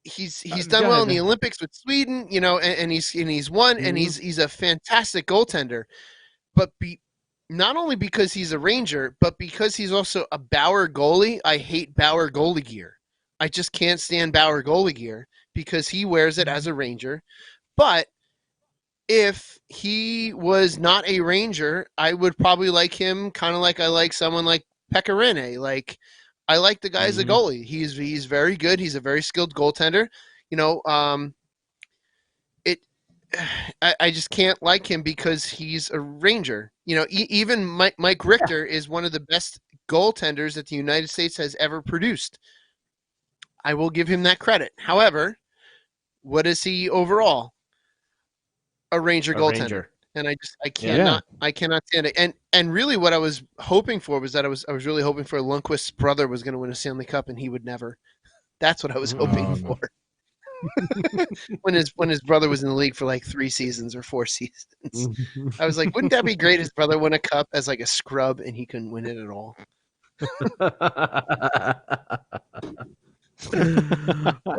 He's done well in the Olympics with Sweden, and he's won, and he's a fantastic goaltender. But not only because he's a Ranger, but because he's also a Bauer goalie. I hate Bauer goalie gear. I just can't stand Bauer goalie gear because he wears it as a Ranger. But if he was not a Ranger, I would probably like him kind of like I like someone like Pekka Rinne. Like, I like the guy as a goalie. He's very good. He's a very skilled goaltender. I just can't like him because he's a Ranger. Even Mike Richter is one of the best goaltenders that the United States has ever produced. I will give him that credit. However, what is he overall? A Ranger goaltender. And I cannot stand it. And really what I was hoping for was that I was really hoping for Lundqvist's brother was going to win a Stanley Cup and he would never. That's what I was hoping for. when his brother was in the league for like 3 seasons or 4 seasons. I was like, wouldn't that be great? His brother won a cup as like a scrub and he couldn't win it at all.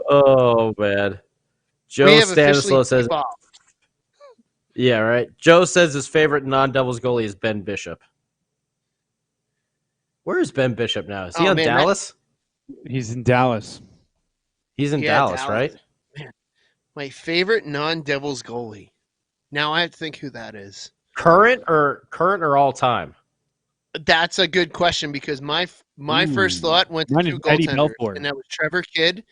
Oh man. Joe Stanislaw says Yeah, right. Joe says his favorite non-Devils goalie is Ben Bishop. Where is Ben Bishop now? Is he on Dallas? He's in Dallas. He's in Yeah, Dallas, right? Man, my favorite non-Devils goalie. Now I have to think who that is. Current or all time? That's a good question because my first thought went to Mine two is Eddie goaltenders, Belfour. and that was Trevor Kidd.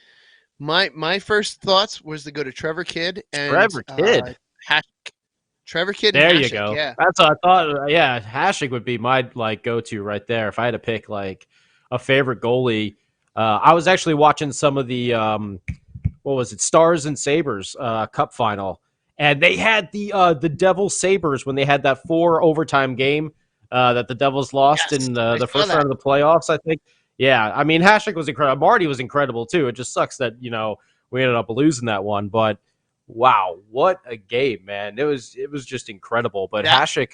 My first thoughts was to go to Trevor Kidd and Trevor Kidd. Trevor Kidd. There and you Hasek, go. Yeah. That's what I thought. Yeah, Hasek would be my go-to right there. If I had to pick a favorite goalie, I was actually watching some of the what was it, Stars and Sabres Cup final, and they had the Devils Sabres when they had that 4 overtime game that the Devils lost in the first round of the playoffs, I think. Yeah, I mean Hasek was incredible. Marty was incredible too. It just sucks that we ended up losing that one, but. Wow, what a game, man. It was just incredible. But Hasek,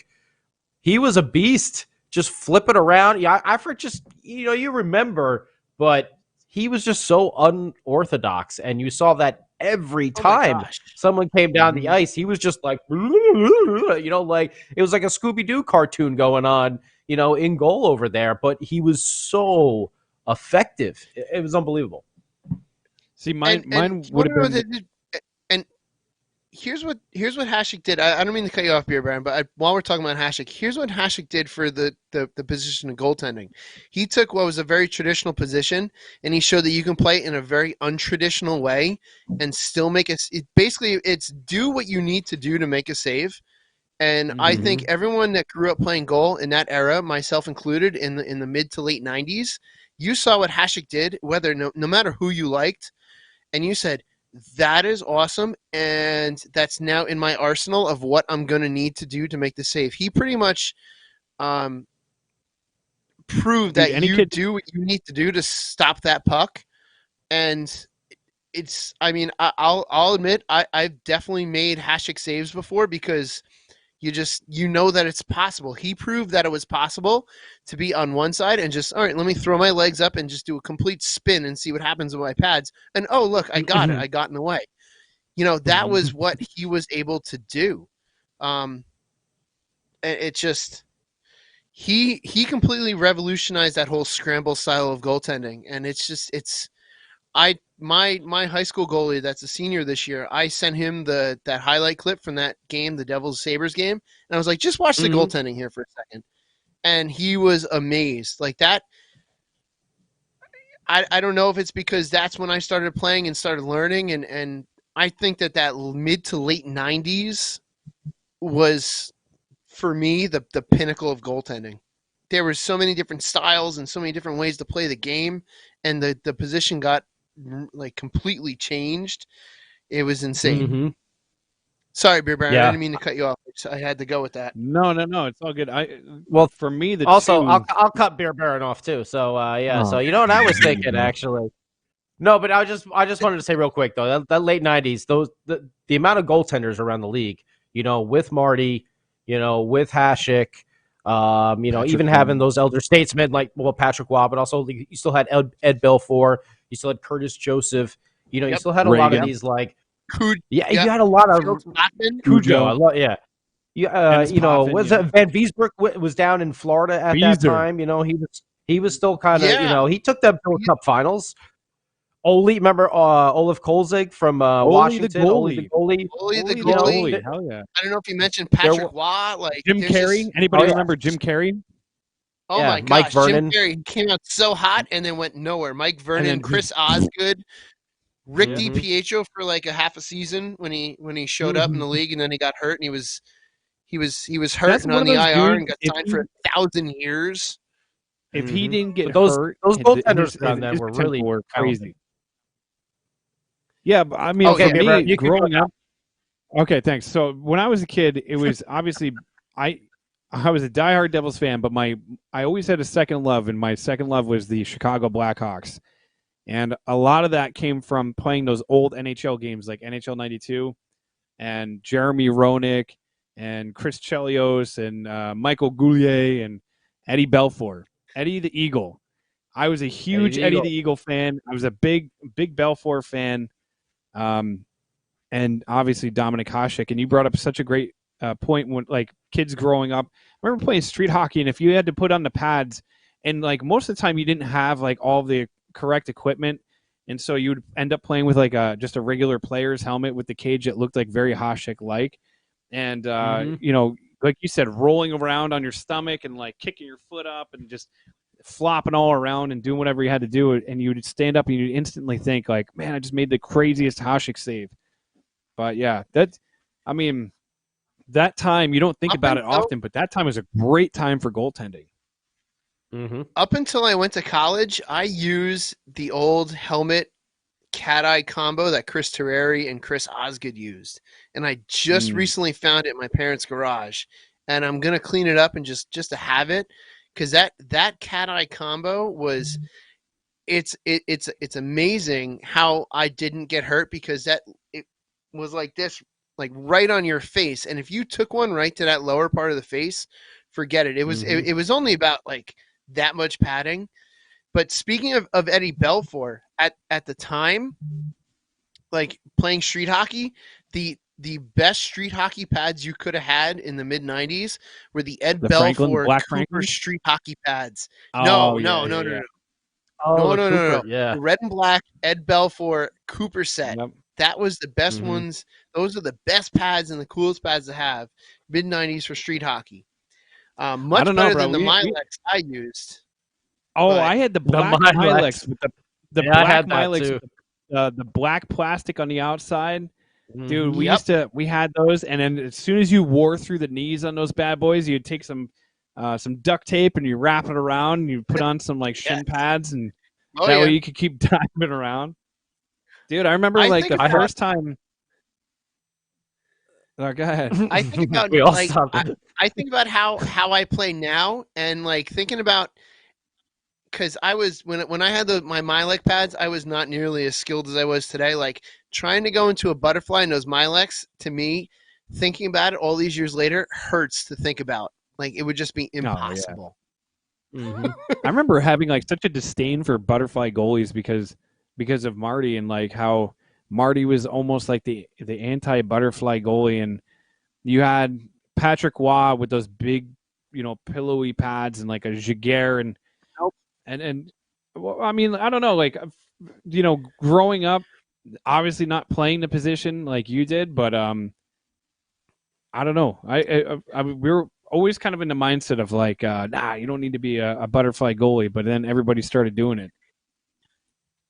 he was a beast, just flipping around. Yeah, I for just you remember, but he was just so unorthodox, and you saw that every time someone came down the ice, he was just like like it was like a Scooby-Doo cartoon going on, in goal over there, but he was so effective. It was unbelievable. See, mine would have been Here's what Hasek did. I don't mean to cut you off, Beer Baron, but while we're talking about Hasek, here's what Hasek did for the position of goaltending. He took what was a very traditional position, and he showed that you can play in a very untraditional way and still make it. Basically, it's do what you need to do to make a save. And I think everyone that grew up playing goal in that era, myself included, in the mid to late 90s, you saw what Hasek did, whether no matter who you liked, and you said, that is awesome, and that's now in my arsenal of what I'm going to need to do to make the save. He pretty much proved that you do what you need to do to stop that puck, and I'll admit I've definitely made Hasek saves before because you know that it's possible. He proved that it was possible to be on one side and just, all right, let me throw my legs up and just do a complete spin and see what happens with my pads. And, oh, look, I got it. I got in the way. That was what he was able to do. It just he completely revolutionized that whole scramble style of goaltending. And my high school goalie that's a senior this year, I sent him that highlight clip from that game, the Devils Sabres game, and I was like, just watch the goaltending here for a second. And he was amazed. Like that, I don't know if it's because that's when I started playing and started learning, and I think that mid to late 90s was, for me, the pinnacle of goaltending. There were so many different styles and so many different ways to play the game, and the position got like completely changed. It was insane. Sorry, Beer Baron, I didn't mean to cut you off. I had to go with that. No, it's all good. For me, I'll cut Beer Baron off too. So so you know what I was thinking actually. No, but I just wanted to say real quick though that late 90s, the amount of goaltenders around the league, with Marty, with Hasek, even having those elder statesmen like Patrick Waugh, but also you still had Ed Belfour, you still had Curtis Joseph, you still had a lot of these like you had a lot of Cujo. Was that Van Viesbroek was down in Florida at that time? He was still kind of he took them to a Cup Finals. Remember Olaf Kolzig from Washington? Ole the goalie. Hell yeah! I don't know if you mentioned Patrick Waugh, like Jim Carrey. Anybody remember Jim Carrey? Oh my gosh, Mike Vernon. Jim Carrey came out so hot and then went nowhere. Mike Vernon, Chris Osgood, Rick DiPietro for like a half a season when he showed up in the league, and then he got hurt, and he was hurt and on the IR and got signed for 1,000 years. If he didn't get hurt, those goaltenders around that were really crazy. Yeah, but I mean, for me, growing up. Okay, thanks. So when I was a kid, it was obviously I was a diehard Devils fan, but I always had a second love, and my second love was the Chicago Blackhawks. And a lot of that came from playing those old NHL games like NHL 92 and Jeremy Roenick and Chris Chelios and Michael Goulier and Eddie Belfour. Eddie the Eagle. I was a huge Eddie the Eagle fan. I was a big Belfour fan. And obviously Dominik Hasek. And you brought up such a great point when like kids growing up. I remember playing street hockey, and if you had to put on the pads, and like most of the time you didn't have like all the correct equipment, and so you would end up playing with like just a regular player's helmet with the cage that looked like very Hasek like, and you know, like you said, rolling around on your stomach and like kicking your foot up and just flopping all around and doing whatever you had to do, and you would stand up and you'd instantly think like, man, I just made the craziest Hasek save. But yeah, I mean, that time you don't think about it often, but that time was a great time for goaltending. Up until I went to college, I used the old helmet cat-eye combo that Chris Terreri and Chris Osgood used, and I just recently found it in my parents' garage, and I'm gonna clean it up and just to have it, because that cat-eye combo was it's amazing how I didn't get hurt, because it was like this, like right on your face, and if you took one right to that lower part of the face, forget it. It was it was only about like that much padding. But speaking of Eddie Belfour, at the time, like playing street hockey, the best street hockey pads you could have had in the mid-90s were the Ed Belfour Cooper street hockey pads. No. Yeah. The red and black Ed Belfour Cooper set. Yep. That was the best ones. Those are the best pads and the coolest pads to have mid-90s for street hockey. Much better than the Milex I used. Oh, I had the black Milex with the black Milex with the black plastic on the outside. Dude, we had those, and then as soon as you wore through the knees on those bad boys, you'd take some duct tape and you wrap it around and you put on some like shin pads, and that way you could keep diving around. Dude, I remember the first time. Oh, go ahead. I think about I think about how I play now, and like thinking about, because I was when I had my Milex pads, I was not nearly as skilled as I was today. Like trying to go into a butterfly in those Milex, to me, thinking about it all these years later, hurts to think about. Like it would just be impossible. I remember having like such a disdain for butterfly goalies because of Marty, and like how Marty was almost like the anti-butterfly goalie, and you had Patrick Waugh with those big, pillowy pads and like a Jaguar and well, I mean, I don't know, like, growing up, obviously not playing the position like you did, but I don't know. We were always kind of in the mindset of like, you don't need to be a butterfly goalie, but then everybody started doing it.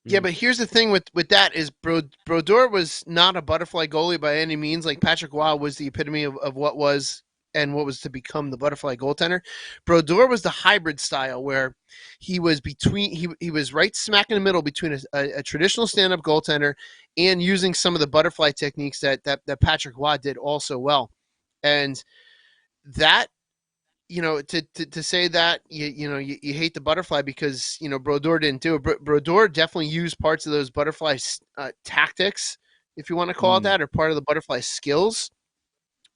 Yeah, but here's the thing with that is Brodeur was not a butterfly goalie by any means. Like Patrick Waugh was the epitome of what was and what was to become the butterfly goaltender. Brodeur was the hybrid style where he was he was right smack in the middle between a traditional stand-up goaltender and using some of the butterfly techniques that Patrick Waugh did also well. And that, to say that you hate the butterfly because Brodeur didn't do it. Brodeur definitely used parts of those butterfly tactics, if you want to call it that, or part of the butterfly skills.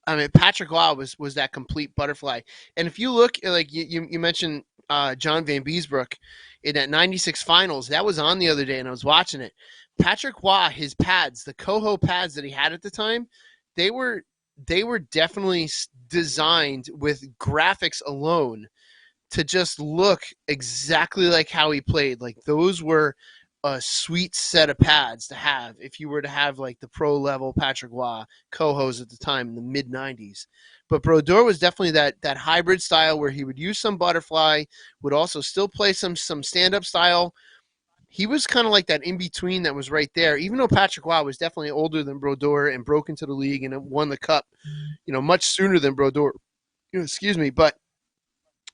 I mean, Patrick Waugh was that complete butterfly. And if you look, like you mentioned John Van Beesbrook in that 96 finals, that was on the other day and I was watching it. Patrick Waugh, his pads, the Coho pads that he had at the time, they were definitely designed with graphics alone to just look exactly like how he played. Like those were a sweet set of pads to have if you were to have like the pro level Patrick Waugh Cohos at the time in the mid 90s. But Brodeur was definitely that hybrid style where he would use some butterfly, would also still play some stand-up style. He was kind of like that in between that was right there, even though Patrick Waugh was definitely older than Brodeur and broke into the league and won the cup, much sooner than Brodeur. Excuse me, but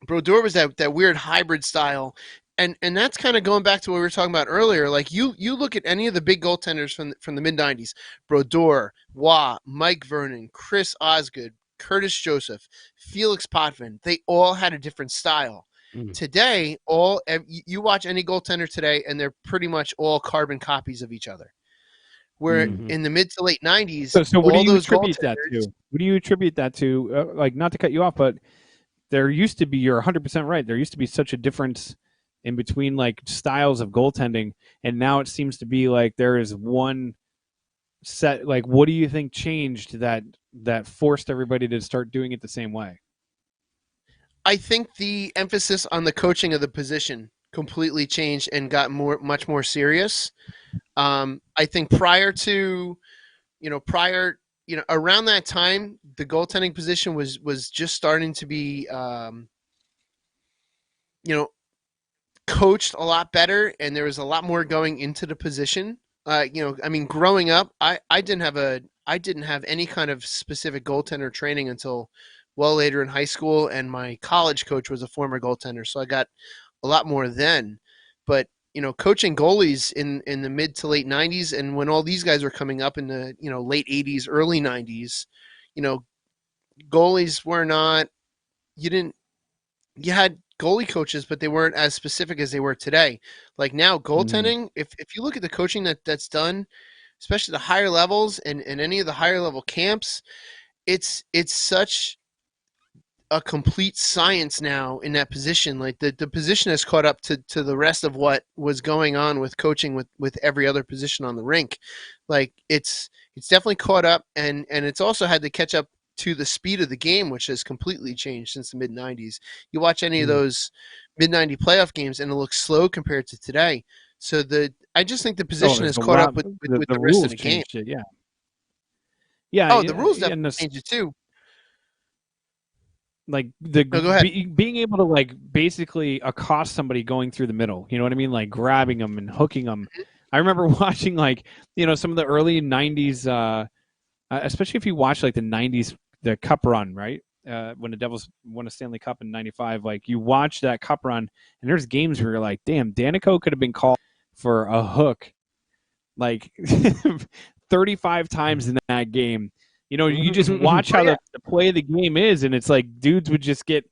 Brodeur was that weird hybrid style. And that's kind of going back to what we were talking about earlier. Like you look at any of the big goaltenders from the mid-90s, Brodeur, Waugh, Mike Vernon, Chris Osgood, Curtis Joseph, Felix Potvin, they all had a different style. Today, you watch any goaltender today, and they're pretty much all carbon copies of each other. Where in the mid to late 90s, so what do you attribute that to? What do you attribute that to? Like, not to cut you off, but there used to be, you're 100% right, there used to be such a difference in between like styles of goaltending, and now it seems to be like there is one set? Like, what do you think changed that forced everybody to start doing it the same way? I think the emphasis on the coaching of the position completely changed and got much more serious. I think prior, around that time, the goaltending position was just starting to be, coached a lot better, and there was a lot more going into the position. Growing up, I didn't have any kind of specific goaltender training until well later in high school, and my college coach was a former goaltender, so I got a lot more then. But coaching goalies in the mid to late 90s, and when all these guys were coming up in the late 80s, early 90s, goalies were not. You had goalie coaches, but they weren't as specific as they were today. Like now, goaltending, if you look at the coaching that's done, especially the higher levels and any of the higher level camps, it's such a complete science now in that position. Like the position has caught up to the rest of what was going on with coaching with every other position on the rink. Like it's definitely caught up, and it's also had to catch up to the speed of the game, which has completely changed since the mid-90s. You watch any of those mid-90 playoff games, and it looks slow compared to today. So I just think the position has caught up with the rest of the game. Yeah. Oh, the rules definitely changed it too. Like go ahead. Being able to like basically accost somebody going through the middle, you know what I mean? Like grabbing them and hooking them. I remember watching like, some of the early 90s, especially if you watch like the 90s, the cup run, right? When the Devils won a Stanley Cup in 95, like you watch that cup run and there's games where you're like, damn, Danico could have been called for a hook like 35 times in that game. You just watch how the play of the game is, and it's like dudes would just get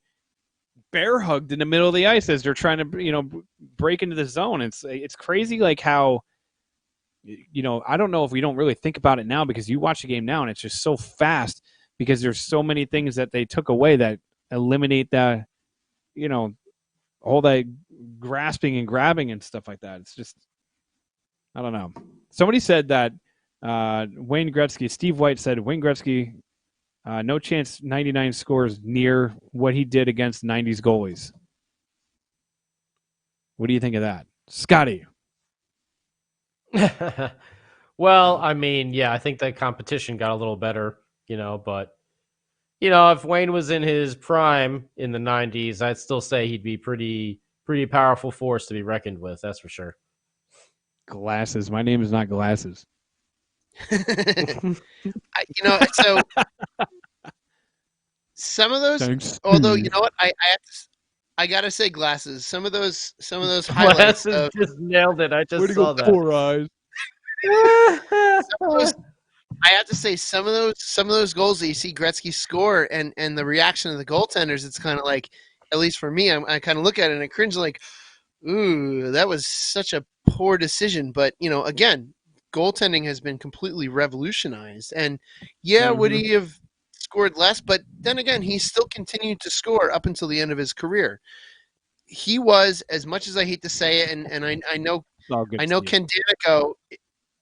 bear hugged in the middle of the ice as they're trying to, break into the zone. It's crazy, like how, I don't know if we don't really think about it now, because you watch the game now and it's just so fast because there's so many things that they took away that eliminate that, all that grasping and grabbing and stuff like that. It's just, I don't know. Somebody said that Wayne Gretzky, Steve White said Wayne Gretzky, no chance 99 scores near what he did against 90s goalies. What do you think of that? Scotty? Well, I mean, yeah, I think that competition got a little better, but, if Wayne was in his prime in the 90s, I'd still say he'd be pretty powerful force to be reckoned with. That's for sure. Glasses. My name is not Glasses. So some of those, Thanks. although you know what, I gotta say Glasses. Some of those highlights Glasses just nailed it. I just saw that. 4 eyes. I have to say some of those goals that you see Gretzky score and the reaction of the goaltenders, it's kind of like, at least for me, I kind of look at it and I cringe, like, ooh, that was such a poor decision. But again, goaltending has been completely revolutionized, and would he have scored less? But then again, he still continued to score up until the end of his career. He was, as much as I hate to say it, and I know Ken Danico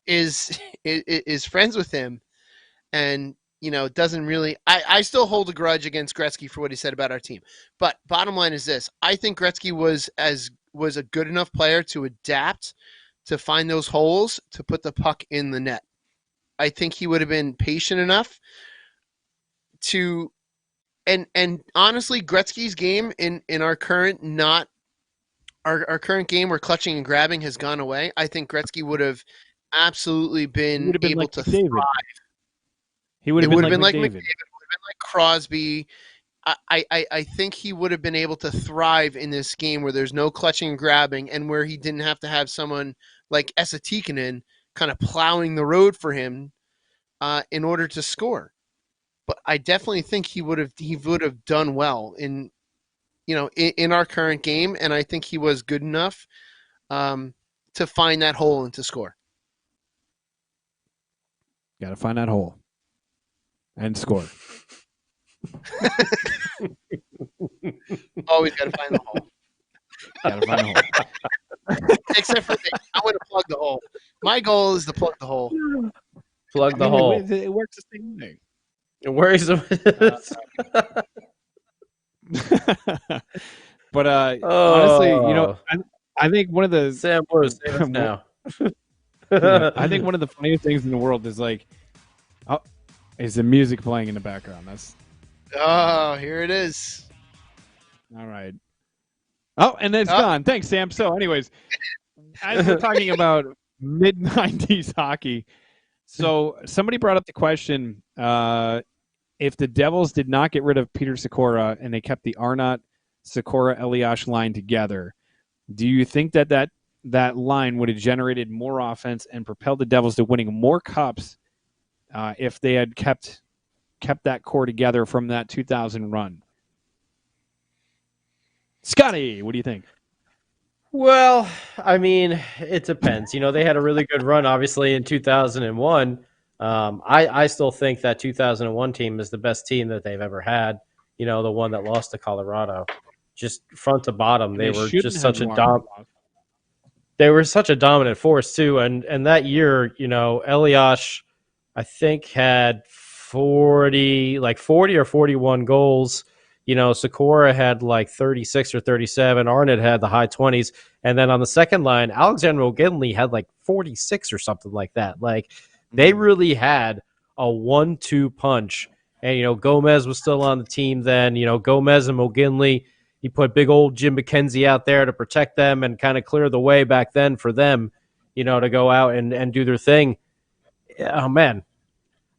is friends with him, and doesn't really. I still hold a grudge against Gretzky for what he said about our team. But bottom line is this: I think Gretzky was a good enough player to adapt, to find those holes, to put the puck in the net. I think he would have been patient enough to, and honestly, Gretzky's game in our current our current game where clutching and grabbing has gone away. I think Gretzky would have absolutely been able to thrive. He would have been like McDavid. Would have been like Crosby. I think he would have been able to thrive in this game where there's no clutching and grabbing, and where he didn't have to have someone like Esa Tikkanen kind of plowing the road for him in order to score. But I definitely think he would have done well in our current game, and I think he was good enough to find that hole and to score. Got to find that hole and score. Always got to find the hole. Got to find the hole. Except for me. I want to plug the hole. My goal is to plug the hole. Plug the hole. It works the same way. It worries them. But honestly, I think one of the Sam Blues, save us now. I think one of the funniest things in the world is is the music playing in the background. That's here it is. all right. Oh, and then it's gone. Thanks, Sam. So, anyways, as we're talking about mid-90s hockey, so somebody brought up the question, if the Devils did not get rid of Peter Sikora and they kept the Arnott, Sikora, Elias line together, do you think that line would have generated more offense and propelled the Devils to winning more cups if they had kept that core together from that 2000 run? Scotty, what do you think? Well, I mean, it depends. They had a really good run, obviously, in 2001. I still think that 2001 team is the best team that they've ever had. The one that lost to Colorado. Just front to bottom, they were just such a They were such a dominant force too, and that year, Elias, I think, had 40 or 41 goals. Sikora had like 36 or 37. Arnott had the high 20s. And then on the second line, Alexander O'Ginley had like 46 or something like that. Like, they really had a 1-2 punch. And, Gomez was still on the team then. Gomez and McGinley, he put big old Jim McKenzie out there to protect them and kind of clear the way back then for them, to go out and do their thing. Oh, man.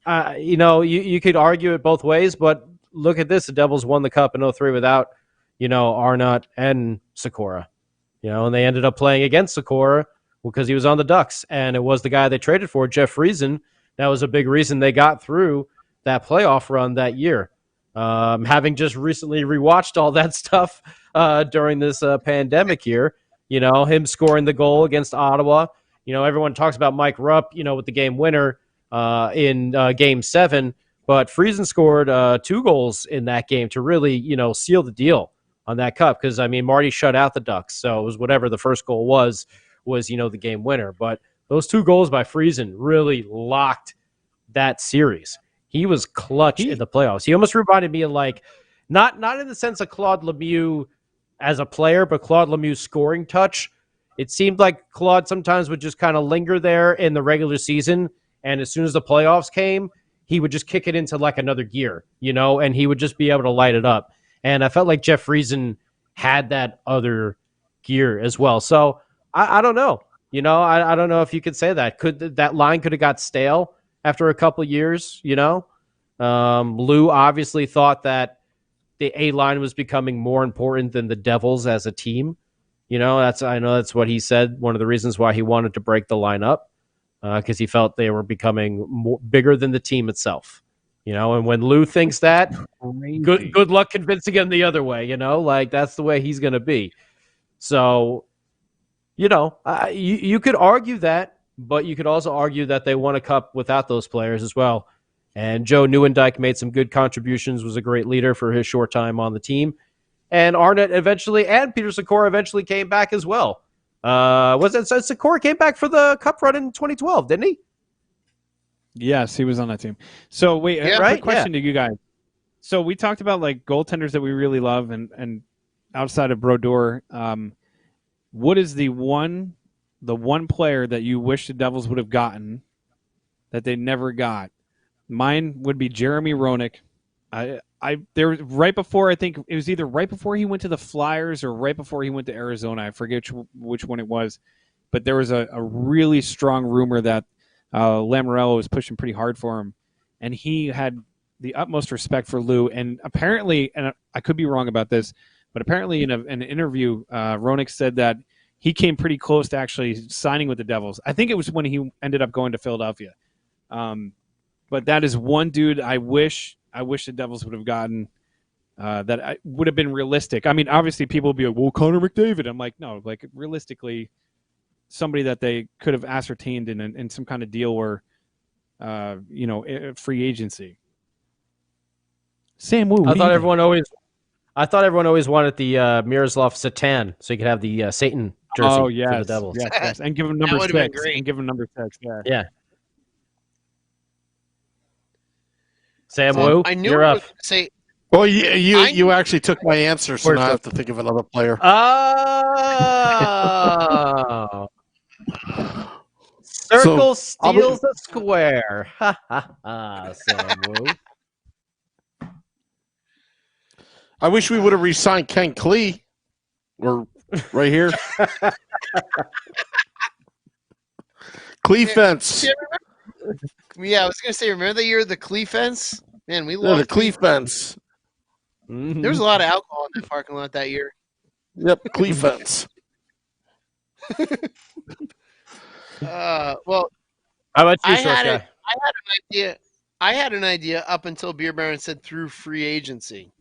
You could argue it both ways, but look at this. The Devils won the Cup in 2003 without, Arnott and Sikora. And they ended up playing against Sikora because he was on the Ducks, and it was the guy they traded for, Jeff Friesen. That was a big reason they got through that playoff run that year. Having just recently rewatched all that stuff during this pandemic year, him scoring the goal against Ottawa. Everyone talks about Mike Rupp, with the game winner in Game 7, but Friesen scored 2 goals in that game to really, seal the deal on that cup because, Marty shut out the Ducks, so it was whatever the first goal was the game winner. But those 2 goals by Friesen really locked that series. He was clutch in the playoffs. He almost reminded me of not in the sense of Claude Lemieux as a player, but Claude Lemieux's scoring touch. It seemed like Claude sometimes would just kind of linger there in the regular season, and as soon as the playoffs came, he would just kick it into like another gear, and he would just be able to light it up. And I felt like Jeff Friesen had that other gear as well. So I don't know. I don't know if you could say that. That line could have got stale after a couple of years, Lou obviously thought that the A line was becoming more important than the Devils as a team. I know that's what he said. One of the reasons why he wanted to break the line up, because he felt they were becoming bigger than the team itself. And when Lou thinks that, good luck convincing him the other way. That's the way he's going to be. So, you could argue that. But you could also argue that they won a cup without those players as well. And Joe Nieuwendyk made some good contributions, was a great leader for his short time on the team. And Arnott eventually, and Peter Sikora eventually came back as well. Sikora came back for the cup run in 2012, didn't he? Yes, he was on that team. So wait, a quick question to you guys. So we talked about goaltenders that we really love and outside of Brodeur, what is the one player that you wish the Devils would have gotten that they never got? Mine would be Jeremy Roenick. There was right before, I think it was either right before he went to the Flyers or right before he went to Arizona. I forget which one it was, but there was a really strong rumor that Lamoriello was pushing pretty hard for him, and he had the utmost respect for Lou. And apparently, and I could be wrong about this, but apparently in an interview, Roenick said that he came pretty close to actually signing with the Devils. I think it was when he ended up going to Philadelphia. But that is one dude I wish the Devils would have gotten that would have been realistic. Obviously people will be like, well, Connor McDavid. I'm like, no, realistically, somebody that they could have ascertained in some kind of deal where, free agency. Sam Wu. I thought everyone always wanted the Miroslav Satan, so you could have the Satan jersey for the Devils. Yes. And give him number 6. And give him number 6. Yeah. Sam Wu, I knew you're I up. was going to say. Well, you actually took my answer, so now I have to think of another player. Oh. Circle steals the square. Ha ha ha, Sam Wu. I wish we would have re-signed Ken Klee. We're right here. Klee fence. Yeah, I was going to say, remember the year of the Klee fence? Man, we No, lost. the Klee fence. Mhm. There was a lot of alcohol in that parking lot that year. Yep, Klee fence. Well, How about you, I short had guy? an idea. I had an idea up until Beer Baron said through free agency.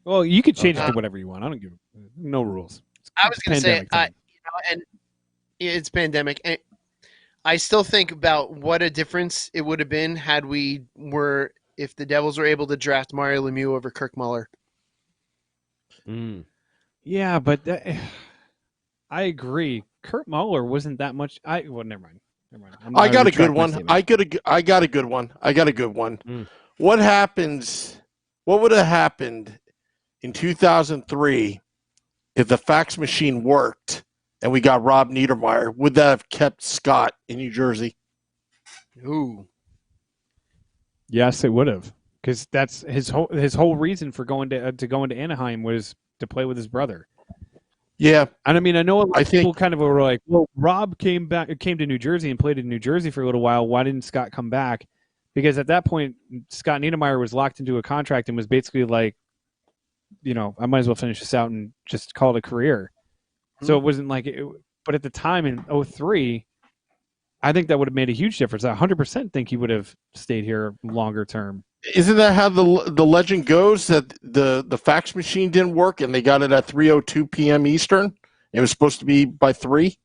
Well, you could change it to whatever you want. I don't give no rules. I was going to say, Pandemic time. and it's pandemic. And I still think about what a difference it would have been had if the Devils were able to draft Mario Lemieux over Kirk Muller. Yeah, but I agree. Kurt Muller wasn't that much. Well, never mind. I got a good one. I got a good one. What would have happened in 2003 if the fax machine worked and we got Rob Niedermeyer? Would that have kept Scott in New Jersey? Ooh. Yes, it would have, because that's his whole reason for going to Anaheim was to play with his brother. Yeah, and I mean, I know a lot of people kind of were like, "Well, Rob came to New Jersey and played in New Jersey for a little while. Why didn't Scott come back?" Because at that point, Scott Niedermeyer was locked into a contract and was basically like, I might as well finish this out and just call it a career. So it wasn't like it. But at the time in 2003, I think that would have made a huge difference. I 100% think he would have stayed here longer term. Isn't that how the legend goes, that the fax machine didn't work and they got it at 3:02 p.m. Eastern? It was supposed to be by 3,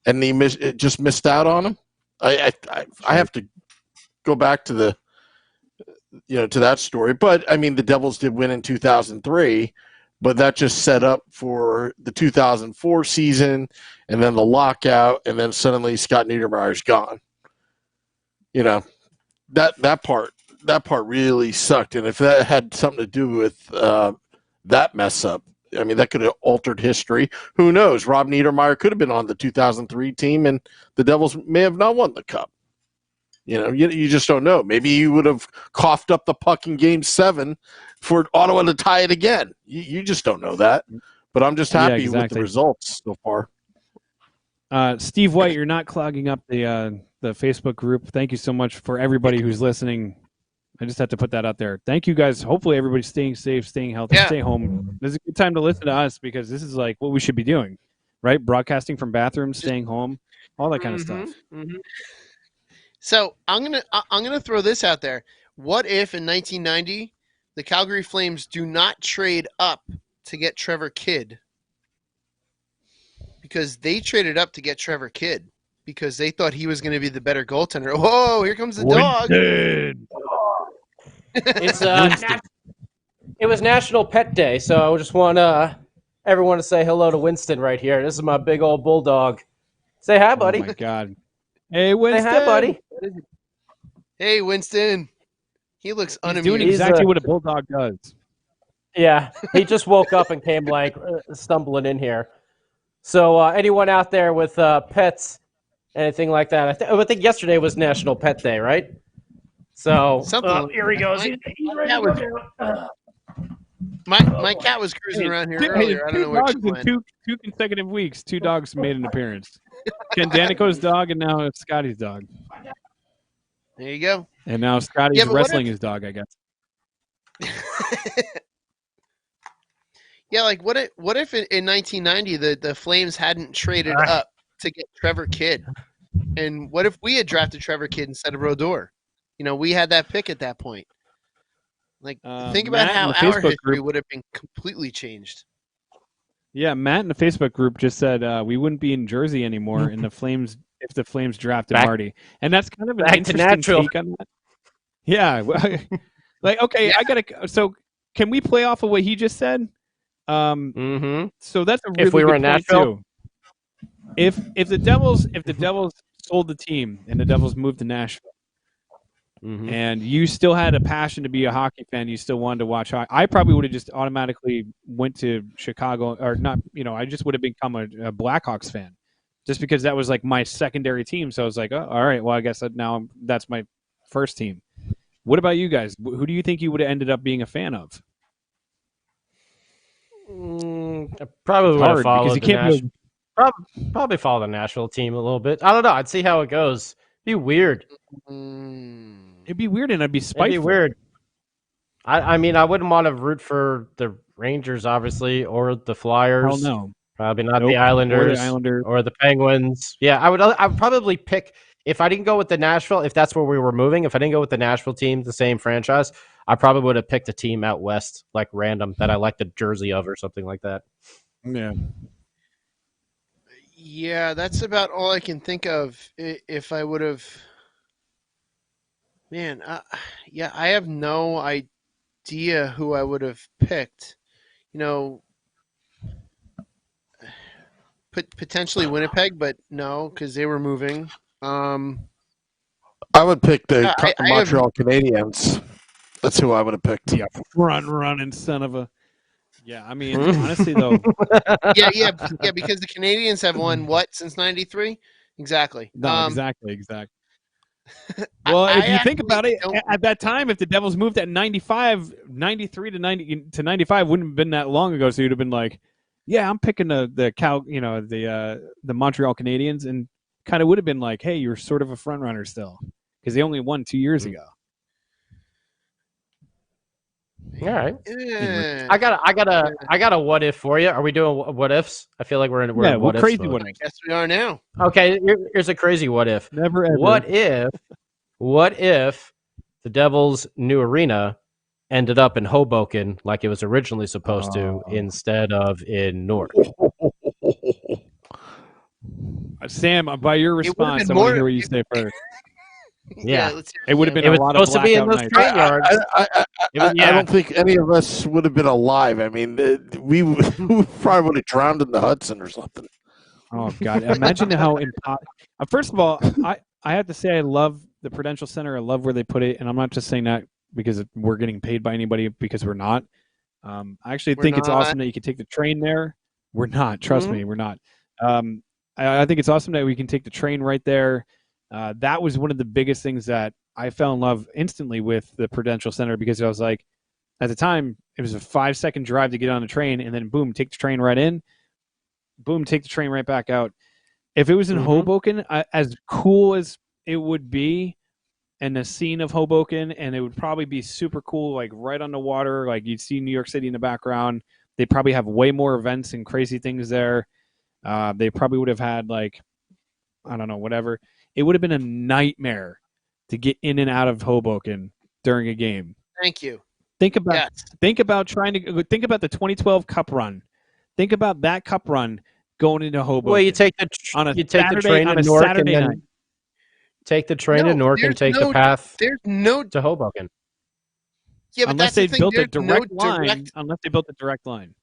and it just missed out on him. I have to go back to to that story. But I mean, the Devils did win in 2003, but that just set up for the 2004 season, and then the lockout, and then suddenly Scott Niedermayer's gone. That part really sucked. And if that had something to do with that mess up, I mean, that could have altered history. Who knows? Rob Niedermeyer could have been on the 2003 team, and the Devils may have not won the Cup. You just don't know. Maybe you would have coughed up the puck in Game 7 for Ottawa to tie it again. You just don't know that. But I'm just happy with the results so far. Steve White, you're not clogging up the Facebook group. Thank you so much for everybody who's listening. I just have to put that out there. Thank you guys. Hopefully everybody's staying safe, staying healthy, stay home. This is a good time to listen to us, because this is like what we should be doing, right? Broadcasting from bathrooms, staying home, all that kind of stuff. Mm-hmm. So I'm gonna throw this out there. What if in 1990 the Calgary Flames do not trade up to get Trevor Kidd? Because they traded up to get Trevor Kidd because they thought he was going to be the better goaltender. Whoa, here comes the dog. It's it was National Pet Day, so I just want everyone to say hello to Winston right here. This is my big old bulldog. Say hi, buddy. Oh my God. Hey, Winston. Say hi, buddy. Hey, Winston. He looks unamused. He's doing exactly what a bulldog does. Yeah, he just woke up and came stumbling in here. So anyone out there with pets, anything like that? I think yesterday was National Pet Day, right? So here he goes. My cat was cruising around here earlier. I don't know where she went. Two consecutive weeks, 2 dogs made an appearance. Ken Danico's dog, and now it's Scotty's dog. There you go. And now Scotty's wrestling his dog, I guess. Yeah, like what if in 1990 the Flames hadn't traded up to get Trevor Kidd, and what if we had drafted Trevor Kidd instead of Rodor? We had that pick at that point. Like, think about how our history would have been completely changed. Yeah, Matt in the Facebook group just said we wouldn't be in Jersey anymore in the Flames if the Flames drafted Marty, and that's kind of an interesting take on that. Yeah, like okay, I gotta. So can we play off of what he just said? So that's a really if we were good in point Nashville, too. If the Devils sold the team and the Devils moved to Nashville, and you still had a passion to be a hockey fan, you still wanted to watch hockey. I probably would have just automatically went to Chicago, or not. I just would have become a Blackhawks fan, just because that was like my secondary team. So I was like, oh, all right, well, I guess that's my first team. What about you guys? Who do you think you would have ended up being a fan of? I probably would have Hard, followed because you the can't national. Probably follow the national team a little bit. I don't know. I'd see how it goes. Be weird. It'd be weird, and I'd be spiteful. It'd be weird. I mean, I wouldn't want to root for the Rangers, obviously, or the Flyers. Hell no. Probably not Nope. the Islanders, Islanders or the Penguins. Yeah, I would probably pick, if I didn't go with the Nashville, if that's where we were moving, if I didn't go with the Nashville team, the same franchise, I probably would have picked a team out west, like random, that I liked the jersey of or something like that. Yeah. Yeah, that's about all I can think of. If I would have, man, I have no idea who I would have picked. Potentially Winnipeg, but no, because they were moving. I would pick the Montreal Canadiens. That's who I would have picked. Yeah, front running son of a. Yeah, I mean, honestly though. yeah, because the Canadians have won what since '93? Exactly. No, exactly. Well, if you think about it, at that time, if the Devils moved at 93 to 95, wouldn't have been that long ago. So you'd have been like, yeah, I'm picking the Montreal Canadiens, and kind of would have been like, hey, you're sort of a front runner still, because they only won 2 years ago. All right. I got a what if for you. Are we doing what ifs? I feel like we're in what if. Crazy what I guess we are now. Okay, here's a crazy what if. Never ever. What if the Devils' new arena ended up in Hoboken like it was originally supposed to, instead of in Newark? Sam, by your response, I want to hear what you say first. Yeah, it would have been it was a lot of supposed to be in those train yards. I don't think any of us would have been alive. I mean, we probably would have drowned in the Hudson or something. Oh God! Imagine how first of all, I have to say I love the Prudential Center. I love where they put it, and I'm not just saying that because we're getting paid by anybody, because we're not. I actually think it's awesome that you can take the train there. We're not. Trust me, we're not. I think it's awesome that we can take the train right there. That was one of the biggest things that I fell in love instantly with the Prudential Center, because I was like, at the time, it was a 5-second drive to get on the train, and then boom, take the train right in, boom, take the train right back out. If it was in Hoboken, as cool as it would be, and the scene of Hoboken, and it would probably be super cool, like right on the water, like you'd see New York City in the background. They probably have way more events and crazy things there. They probably would have had, like, I don't know, whatever. It would have been a nightmare to get in and out of Hoboken during a game. Thank you. Think about think about the 2012 Cup run. Think about that Cup run going into Hoboken. Well, you take the train to Newark, and then take the train to Newark and take the path to Hoboken. Yeah, but unless they built a direct line. Unless they built a direct line.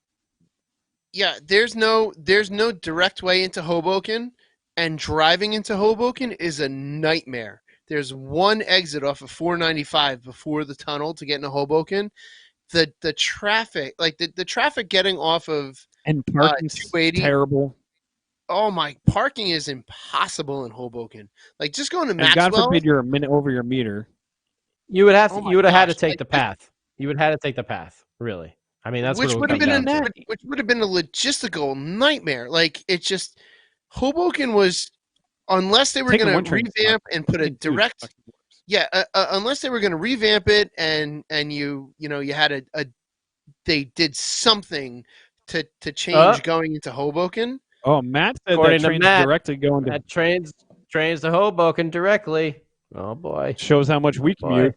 Yeah, there's no direct way into Hoboken, and driving into Hoboken is a nightmare. There's one exit off of 495 before the tunnel to get into Hoboken. The traffic, like the traffic getting off of and parking's 280, terrible. Oh my, parking is impossible in Hoboken. Like just going to Maxwell. And God forbid you're a minute over your meter. You would have had to take the path. You would have had to take the path, really. I mean, that's which would have been a logistical nightmare. Like it's just Hoboken was, unless they were going to revamp and put a direct. Yeah, unless they were going to revamp it and you had they did something to change going into Hoboken. Oh, Matt said that train's directly going to trains to Hoboken directly. Oh boy, shows how much we commute.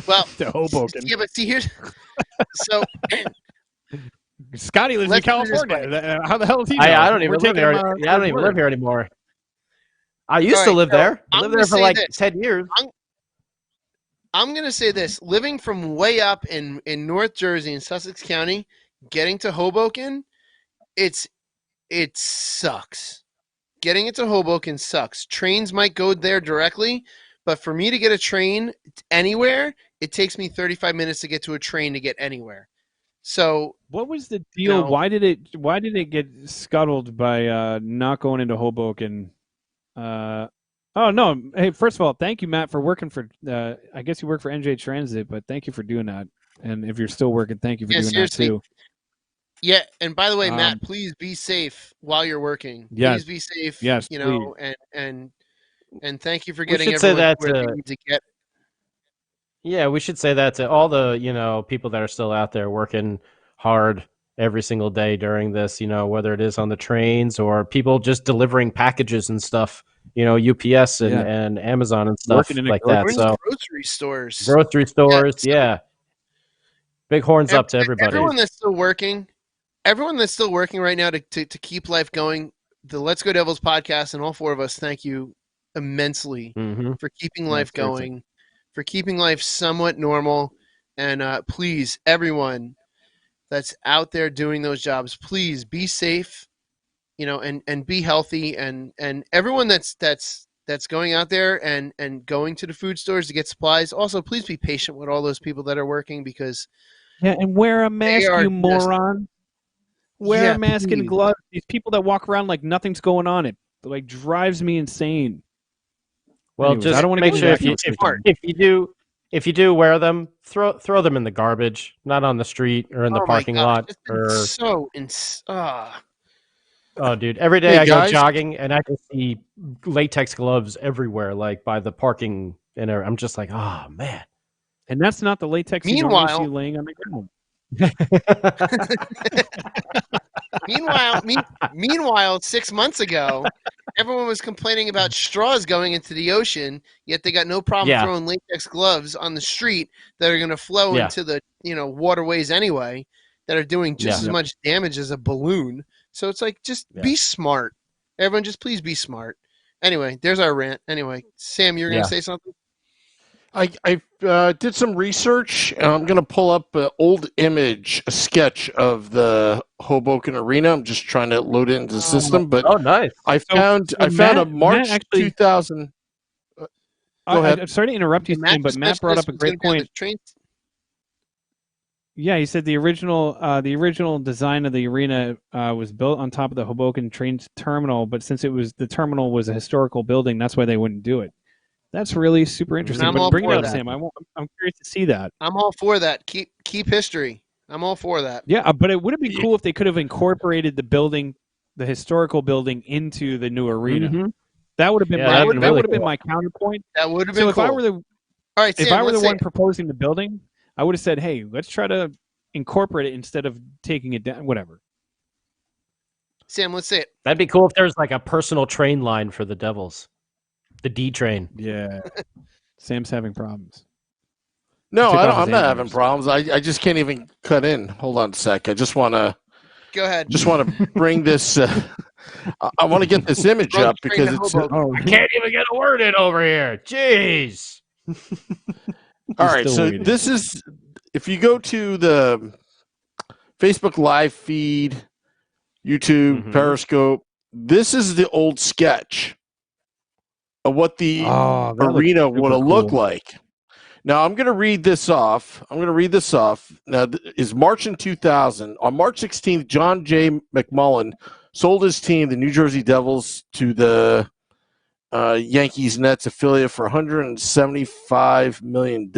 Well, to Hoboken. Yeah, but see here's so. Scotty lives in California. How the hell is he? I don't even live here. I don't even live here anymore. I used to live there. I lived there for like 10 years. I'm going to say this. Living from way up in North Jersey in Sussex County, getting to Hoboken, it sucks. Getting into Hoboken sucks. Trains might go there directly, But for me to get a train anywhere, it takes me 35 minutes to get to a train to get anywhere. So What was the deal? No. Why did it get scuttled by not going into Hoboken? Oh no! Hey, first of all, thank you, Matt, for working for. I guess you work for NJ Transit, but thank you for doing that. And if you're still working, thank you for doing seriously. that too. Yeah, and by the way, Um, Matt, please be safe while you're working. Yes. Please be safe. Yes, you know, and thank you for We getting should say everyone that where they to- need to get. Yeah, we should say that to all the people that are still out there working hard every single day during this. Whether it is on the trains or people just delivering packages and stuff. UPS and, Yeah. and Amazon and stuff Working in a like that. Or in So grocery stores. grocery stores, so- yeah. Big horns up to everybody. Everyone that's still working right now to keep life going. The Let's Go Devils podcast and all four of us thank you immensely Mhm. for keeping Yeah, life seriously. going, for keeping life somewhat normal. And please, everyone that's out there doing those jobs, please be safe, and be healthy. And everyone that's going out there and going to the food stores to get supplies, also please be patient with all those people that are working, because Yeah, and wear a mask, are you just- moron. Wear Yeah, a mask please. and gloves. These people that walk around like nothing's going on, it like drives me insane. Well, Anyways, just I don't wanna make get sure into that if you do wear them, throw them in the garbage, not on the street or in the Oh my parking gosh, lot. it's been Or so oh, dude, every day Hey, I guys. go jogging and I can see latex gloves everywhere, like by the parking, and I'm just like, oh man. And that's not the latex you normally Meanwhile- see laying on the ground. Meanwhile, 6 months ago, everyone was complaining about straws going into the ocean, yet they got no problem Yeah. throwing latex gloves on the street that are going to flow Yeah. into the waterways anyway, that are doing just Yeah. as much damage as a balloon. So it's like, just Yeah. be smart. Everyone, just please be smart. Anyway, there's our rant. Anyway, Sam, you were going Yeah. to say something? I did some research, and I'm going to pull up an old image, a sketch of the Hoboken Arena. I'm just trying to load it into the system, but Oh, nice. I found a Matt March actually- 2000. Go ahead. I'm sorry to interrupt you, Sam, but just Matt brought up a mentioned great it's gonna be on point. the train. Yeah, he said the original design of the arena was built on top of the Hoboken train terminal, but since the terminal was a historical building, that's why they wouldn't do it. That's really super interesting. I'm But all bring it for up, that. Sam. I'm curious to see that. I'm all for that. Keep history. I'm all for that. Yeah, but it would have been cool if they could have incorporated the historical building, into the new arena. Mhm. That would have been Yeah, my that'd be that really would have been cool. my counterpoint. That would have been So if cool. I were the All right, if Sam, I were the let's one say- proposing the building, I would have said, "Hey, let's try to incorporate it instead of taking it down." Whatever. Sam, let's say it. That'd be cool if there's like a personal train line for the Devils, the D train. Yeah. Sam's having problems. No, Took off I'm his not having antlers. problems. I just can't even cut in. Hold on a sec. I just want to Go ahead. bring this. I want to get this image Run up the train because to it's Hoboken. Oh, I can't even get a word in over here. Jeez. all right. still So waiting. this is if you go to the Facebook live feed, YouTube, Mhm. Periscope. This is the old sketch of what the Oh, that looks arena super would have looked cool. like. Now I'm going to read this off. Now is March in 2000. On March 16th, John J. McMullen sold his team, the New Jersey Devils, to the Yankees Nets affiliate for $175 million.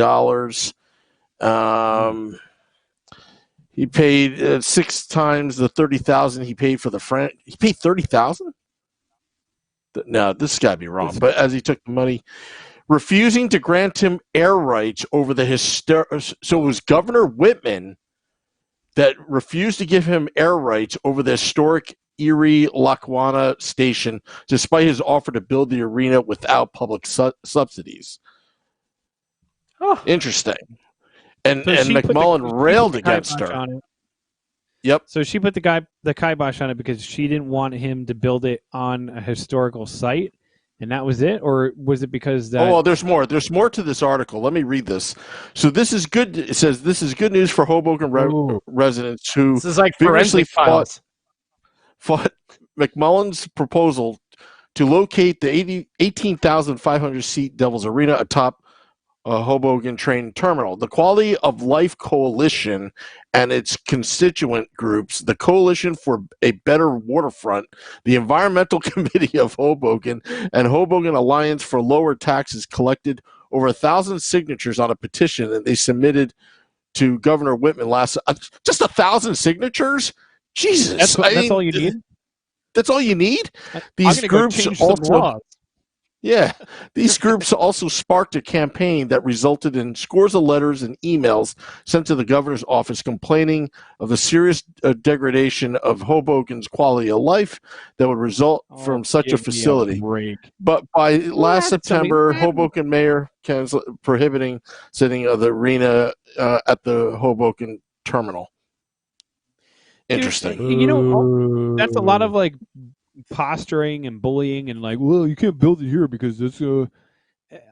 He paid 6 times the $30,000 he paid for the franchise. He paid $30,000. No, this has got to be wrong. But as he took the money, refusing to grant him air rights over the so it was Governor Whitman that refused to give him air rights over the historic Erie Lackawanna station, despite his offer to build the arena without public subsidies. Oh. Interesting. And So she put the- McMullen she put railed the against kibosh her. on it. Yep. So she put the kibosh on it because she didn't want him to build it on a historical site, and that was it, or was it because that? Oh, well, there's more. There's more to this article. Let me read this. So this is good. It says this is good news for Hoboken Ooh. residents who This is like vigorously forensic files. fought McMullen's proposal to locate the 18,500 seat Devils Arena atop Hoboken train terminal. The Quality of Life Coalition and its constituent groups, the Coalition for a Better Waterfront, the Environmental Committee of Hoboken, and Hoboken Alliance for Lower Taxes collected over 1,000 signatures on a petition that they submitted to Governor Whitman last. Just 1,000 signatures? Jesus, that's all you need. That's all you need. These groups also. Yeah, these groups also sparked a campaign that resulted in scores of letters and emails sent to the governor's office complaining of the serious degradation of Hoboken's quality of life that would result from such a facility. But by last September, Hoboken mayor prohibiting sitting of the arena at the Hoboken terminal. Interesting. Dude, that's a lot of like posturing and bullying and like, well, you can't build it here because it's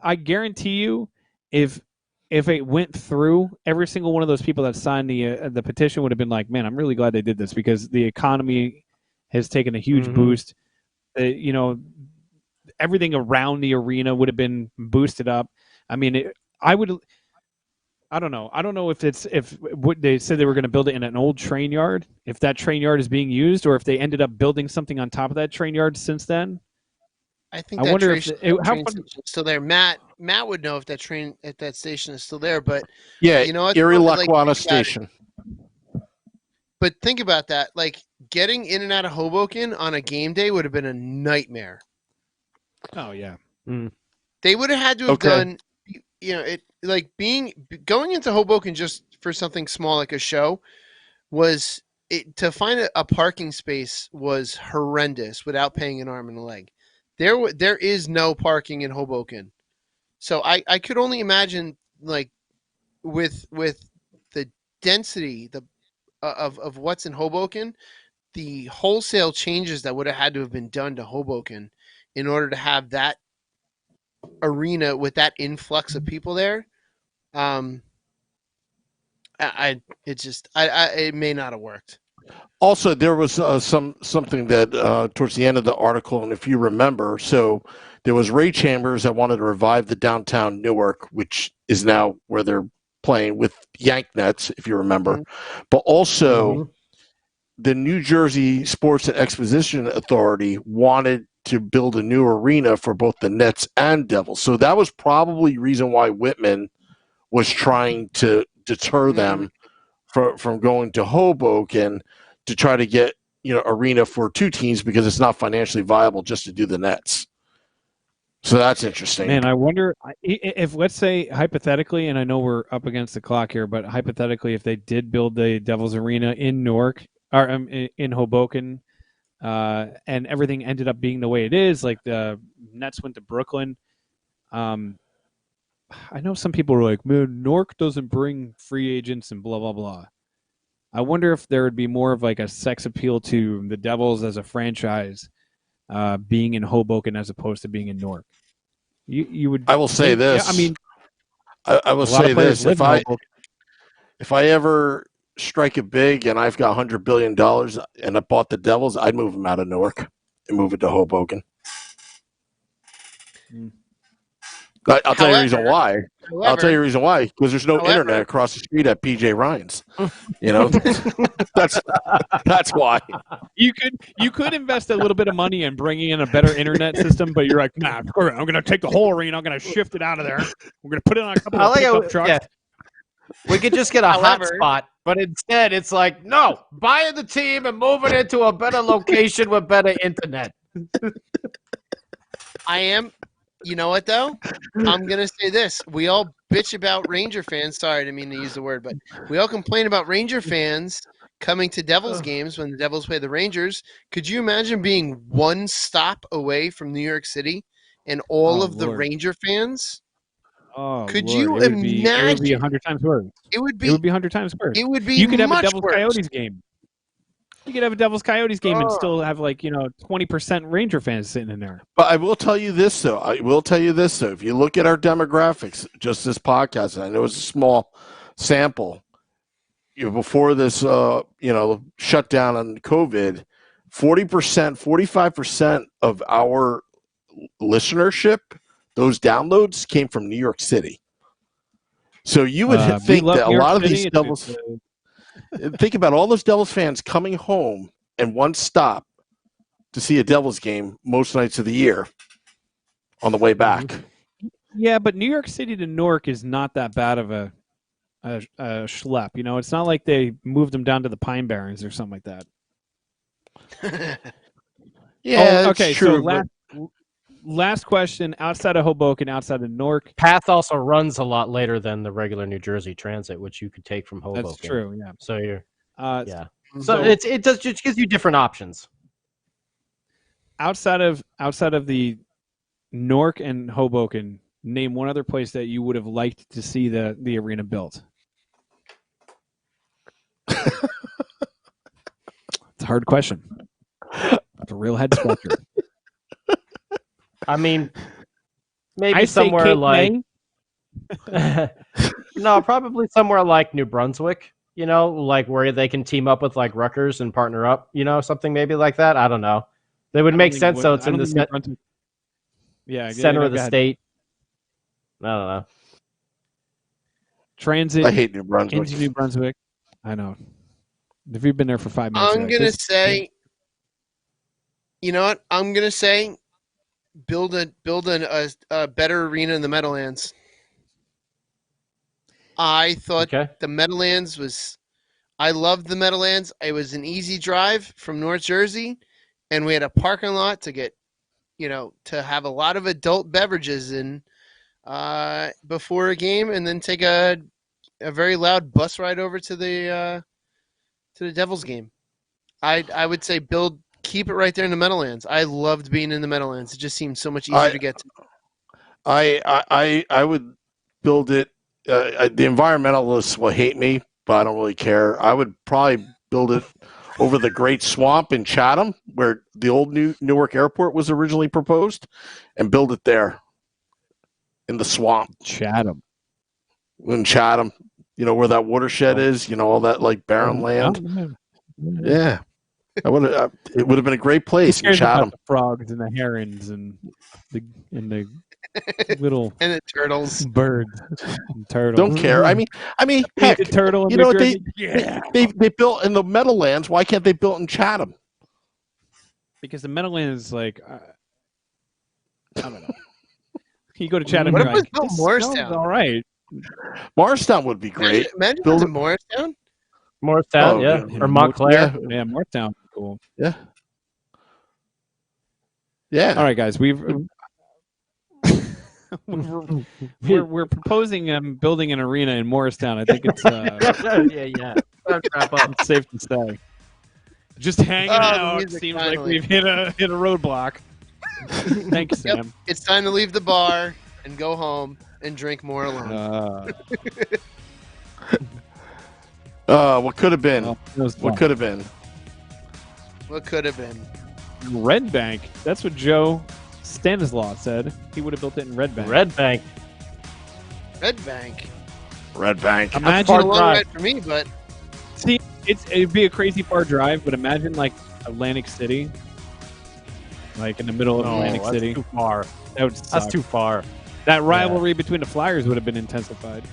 I guarantee you, if it went through, every single one of those people that signed the petition would have been like, man, I'm really glad they did this because the economy has taken a huge boost. Everything around the arena would have been boosted up. I mean, I don't know. I don't know if what they said they were going to build it in an old train yard, if that train yard is being used, or if they ended up building something on top of that train yard since then. I think I that wonder train if is still there. Matt would know if that station is still there. But yeah, you know what? Erie Lackawanna Station. But think about that. Like getting in and out of Hoboken on a game day would have been a nightmare. Oh yeah. They would have had to have done. Going into Hoboken just for something small like a show to find a parking space was horrendous without paying an arm and a leg. There is no parking in Hoboken, so I could only imagine like with the density of what's in Hoboken, the wholesale changes that would have had to have been done to Hoboken in order to have that arena with that influx of people there. It may not have worked. Also, there was something that towards the end of the article, and if you remember, so there was Ray Chambers that wanted to revive the downtown Newark, which is now where they're playing with Yank Nets, if you remember, but also the New Jersey Sports and Exposition Authority wanted to build a new arena for both the Nets and Devils. So that was probably the reason why Whitman was trying to deter them from going to Hoboken to try to get arena for two teams because it's not financially viable just to do the Nets. So that's interesting. Man, I wonder if, let's say hypothetically, and I know we're up against the clock here, but hypothetically, if they did build the Devils Arena in Newark or in Hoboken, and everything ended up being the way it is, like the Nets went to Brooklyn. I know some people were like, man, Newark doesn't bring free agents and blah, blah, blah. I wonder if there would be more of like a sex appeal to the Devils as a franchise being in Hoboken as opposed to being in Newark. You would. I will say this. I mean, I will say this. If I ever strike it big and I've got $100 billion and I bought the Devils, I'd move them out of Newark and move it to Hoboken. I'll tell you the reason why. I'll tell you the reason why. Because there's no internet across the street at PJ Ryan's. That's why. You could invest a little bit of money in bringing in a better internet system, but you're like, nah, I'm going to take the whole arena. I'm going to shift it out of there. We're going to put it on a couple of pickup trucks. Yeah. We could just get a hot spot, but instead it's like, no, buy the team and move it into a better location with better internet. You know what, though? I'm going to say this. We all bitch about Ranger fans. Sorry, I didn't mean to use the word, but we all complain about Ranger fans coming to Devils games when the Devils play the Rangers. Could you imagine being one stop away from New York City and all of the Ranger fans? Oh, could Lord. you imagine? It would be 100 times worse. It would be 100 times worse. It would be You could have a much Devils worse. Coyotes game. You could have a Devils Coyotes game and still have 20% Ranger fans sitting in there. But I will tell you this, though. If you look at our demographics, just this podcast, and I know it's a small sample, before this, shutdown on COVID, 40%, 45% of our listenership, those downloads came from New York City. So you would We think love that a New York lot of City. these It's- Devils. Think about all those Devils fans coming home and one stop to see a Devils game most nights of the year on the way back. Yeah, but New York City to Newark is not that bad of a schlep. You know, it's not like they moved them down to the Pine Barrens or something like that. Yeah, okay. it's true. So last question: outside of Hoboken, outside of Newark, Path also runs a lot later than the regular New Jersey Transit, which you could take from Hoboken. that's true. Yeah. So you're yeah. So So it does just gives you different options. outside of the Newark and Hoboken, name one other place that you would have liked to see the arena built. It's a hard question. It's a real head scratcher. I mean, maybe I say somewhere Cape like May. no, probably somewhere like New Brunswick. You know, like where they can team up with like Rutgers and partner up. You know, something maybe like that. I don't know. They would make sense though. It's in the center of the state. I don't know. Transit. I hate New Brunswick. Into New Brunswick. I know. If you've been there for 5 minutes, I'm gonna say, you know what? I'm gonna say, build a better arena in the Meadowlands. I thought Okay. the Meadowlands was. I loved the Meadowlands. It was an easy drive from North Jersey, and we had a parking lot to get, to have a lot of adult beverages in before a game, and then take a very loud bus ride over to the Devils game. I would say keep it right there in the Meadowlands. I loved being in the Meadowlands. It just seemed so much easier to get to. I would build it. The environmentalists will hate me, but I don't really care. I would probably build it over the Great Swamp in Chatham, where the old Newark Airport was originally proposed, and build it there in the swamp. Chatham. In Chatham, where that watershed is, all that like barren land. Yeah. It would have been a great place in Chatham. The frogs and the herons and the little and the turtles, birds, and turtles. Don't care. I mean, heck, the turtle. They built in the Meadowlands. Why can't they build in Chatham? Because the Meadowlands is like, I don't know. You go to Chatham. What you're about like, Morristown? All right. Morristown would be great. Imagine build in Morristown. Morristown, yeah, or Montclair. Yeah, Morristown, cool. Yeah. Yeah. All right, guys, we're proposing building an arena in Morristown. I think it's yeah. Wrap up. It's safe to say. Just hanging out. Seems finally. like we've hit a roadblock. Thanks, Sam. It's time to leave the bar and go home and drink more alone. What could have been? What could have been? What could have been? Red Bank. That's what Joe Stanislaw said. He would have built it in Red Bank. Red Bank. Red Bank. Red Bank. Imagine a long ride for me, but see, it'd be a crazy far drive. But imagine like Atlantic City, like in the middle of Atlantic that's City. Too far. That would suck. That's too far. That rivalry between the Flyers would have been intensified.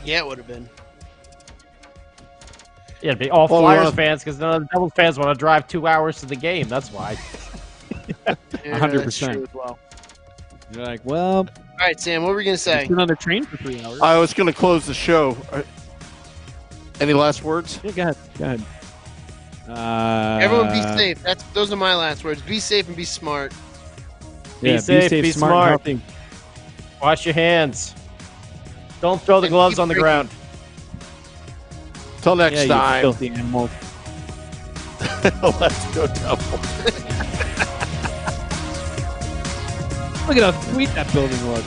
yeah, it would have been. Yeah, it'd be all Flyers fans because none of the Devils fans want to drive 2 hours to the game. That's why. 100%. Well. You're like, well, All right, Sam. What were we gonna say? been on the train for 3 hours. I was going to close the show. Any last words? Yeah, go ahead. Everyone, be safe. Those are my last words. Be safe and be smart. Yeah, Be safe, be smart, smart. and healthy. Wash your hands. Don't throw the And gloves keep on the drinking. ground. Till next Yeah, you time. filthy animals. Let's go, Devils. Look at how sweet that building was.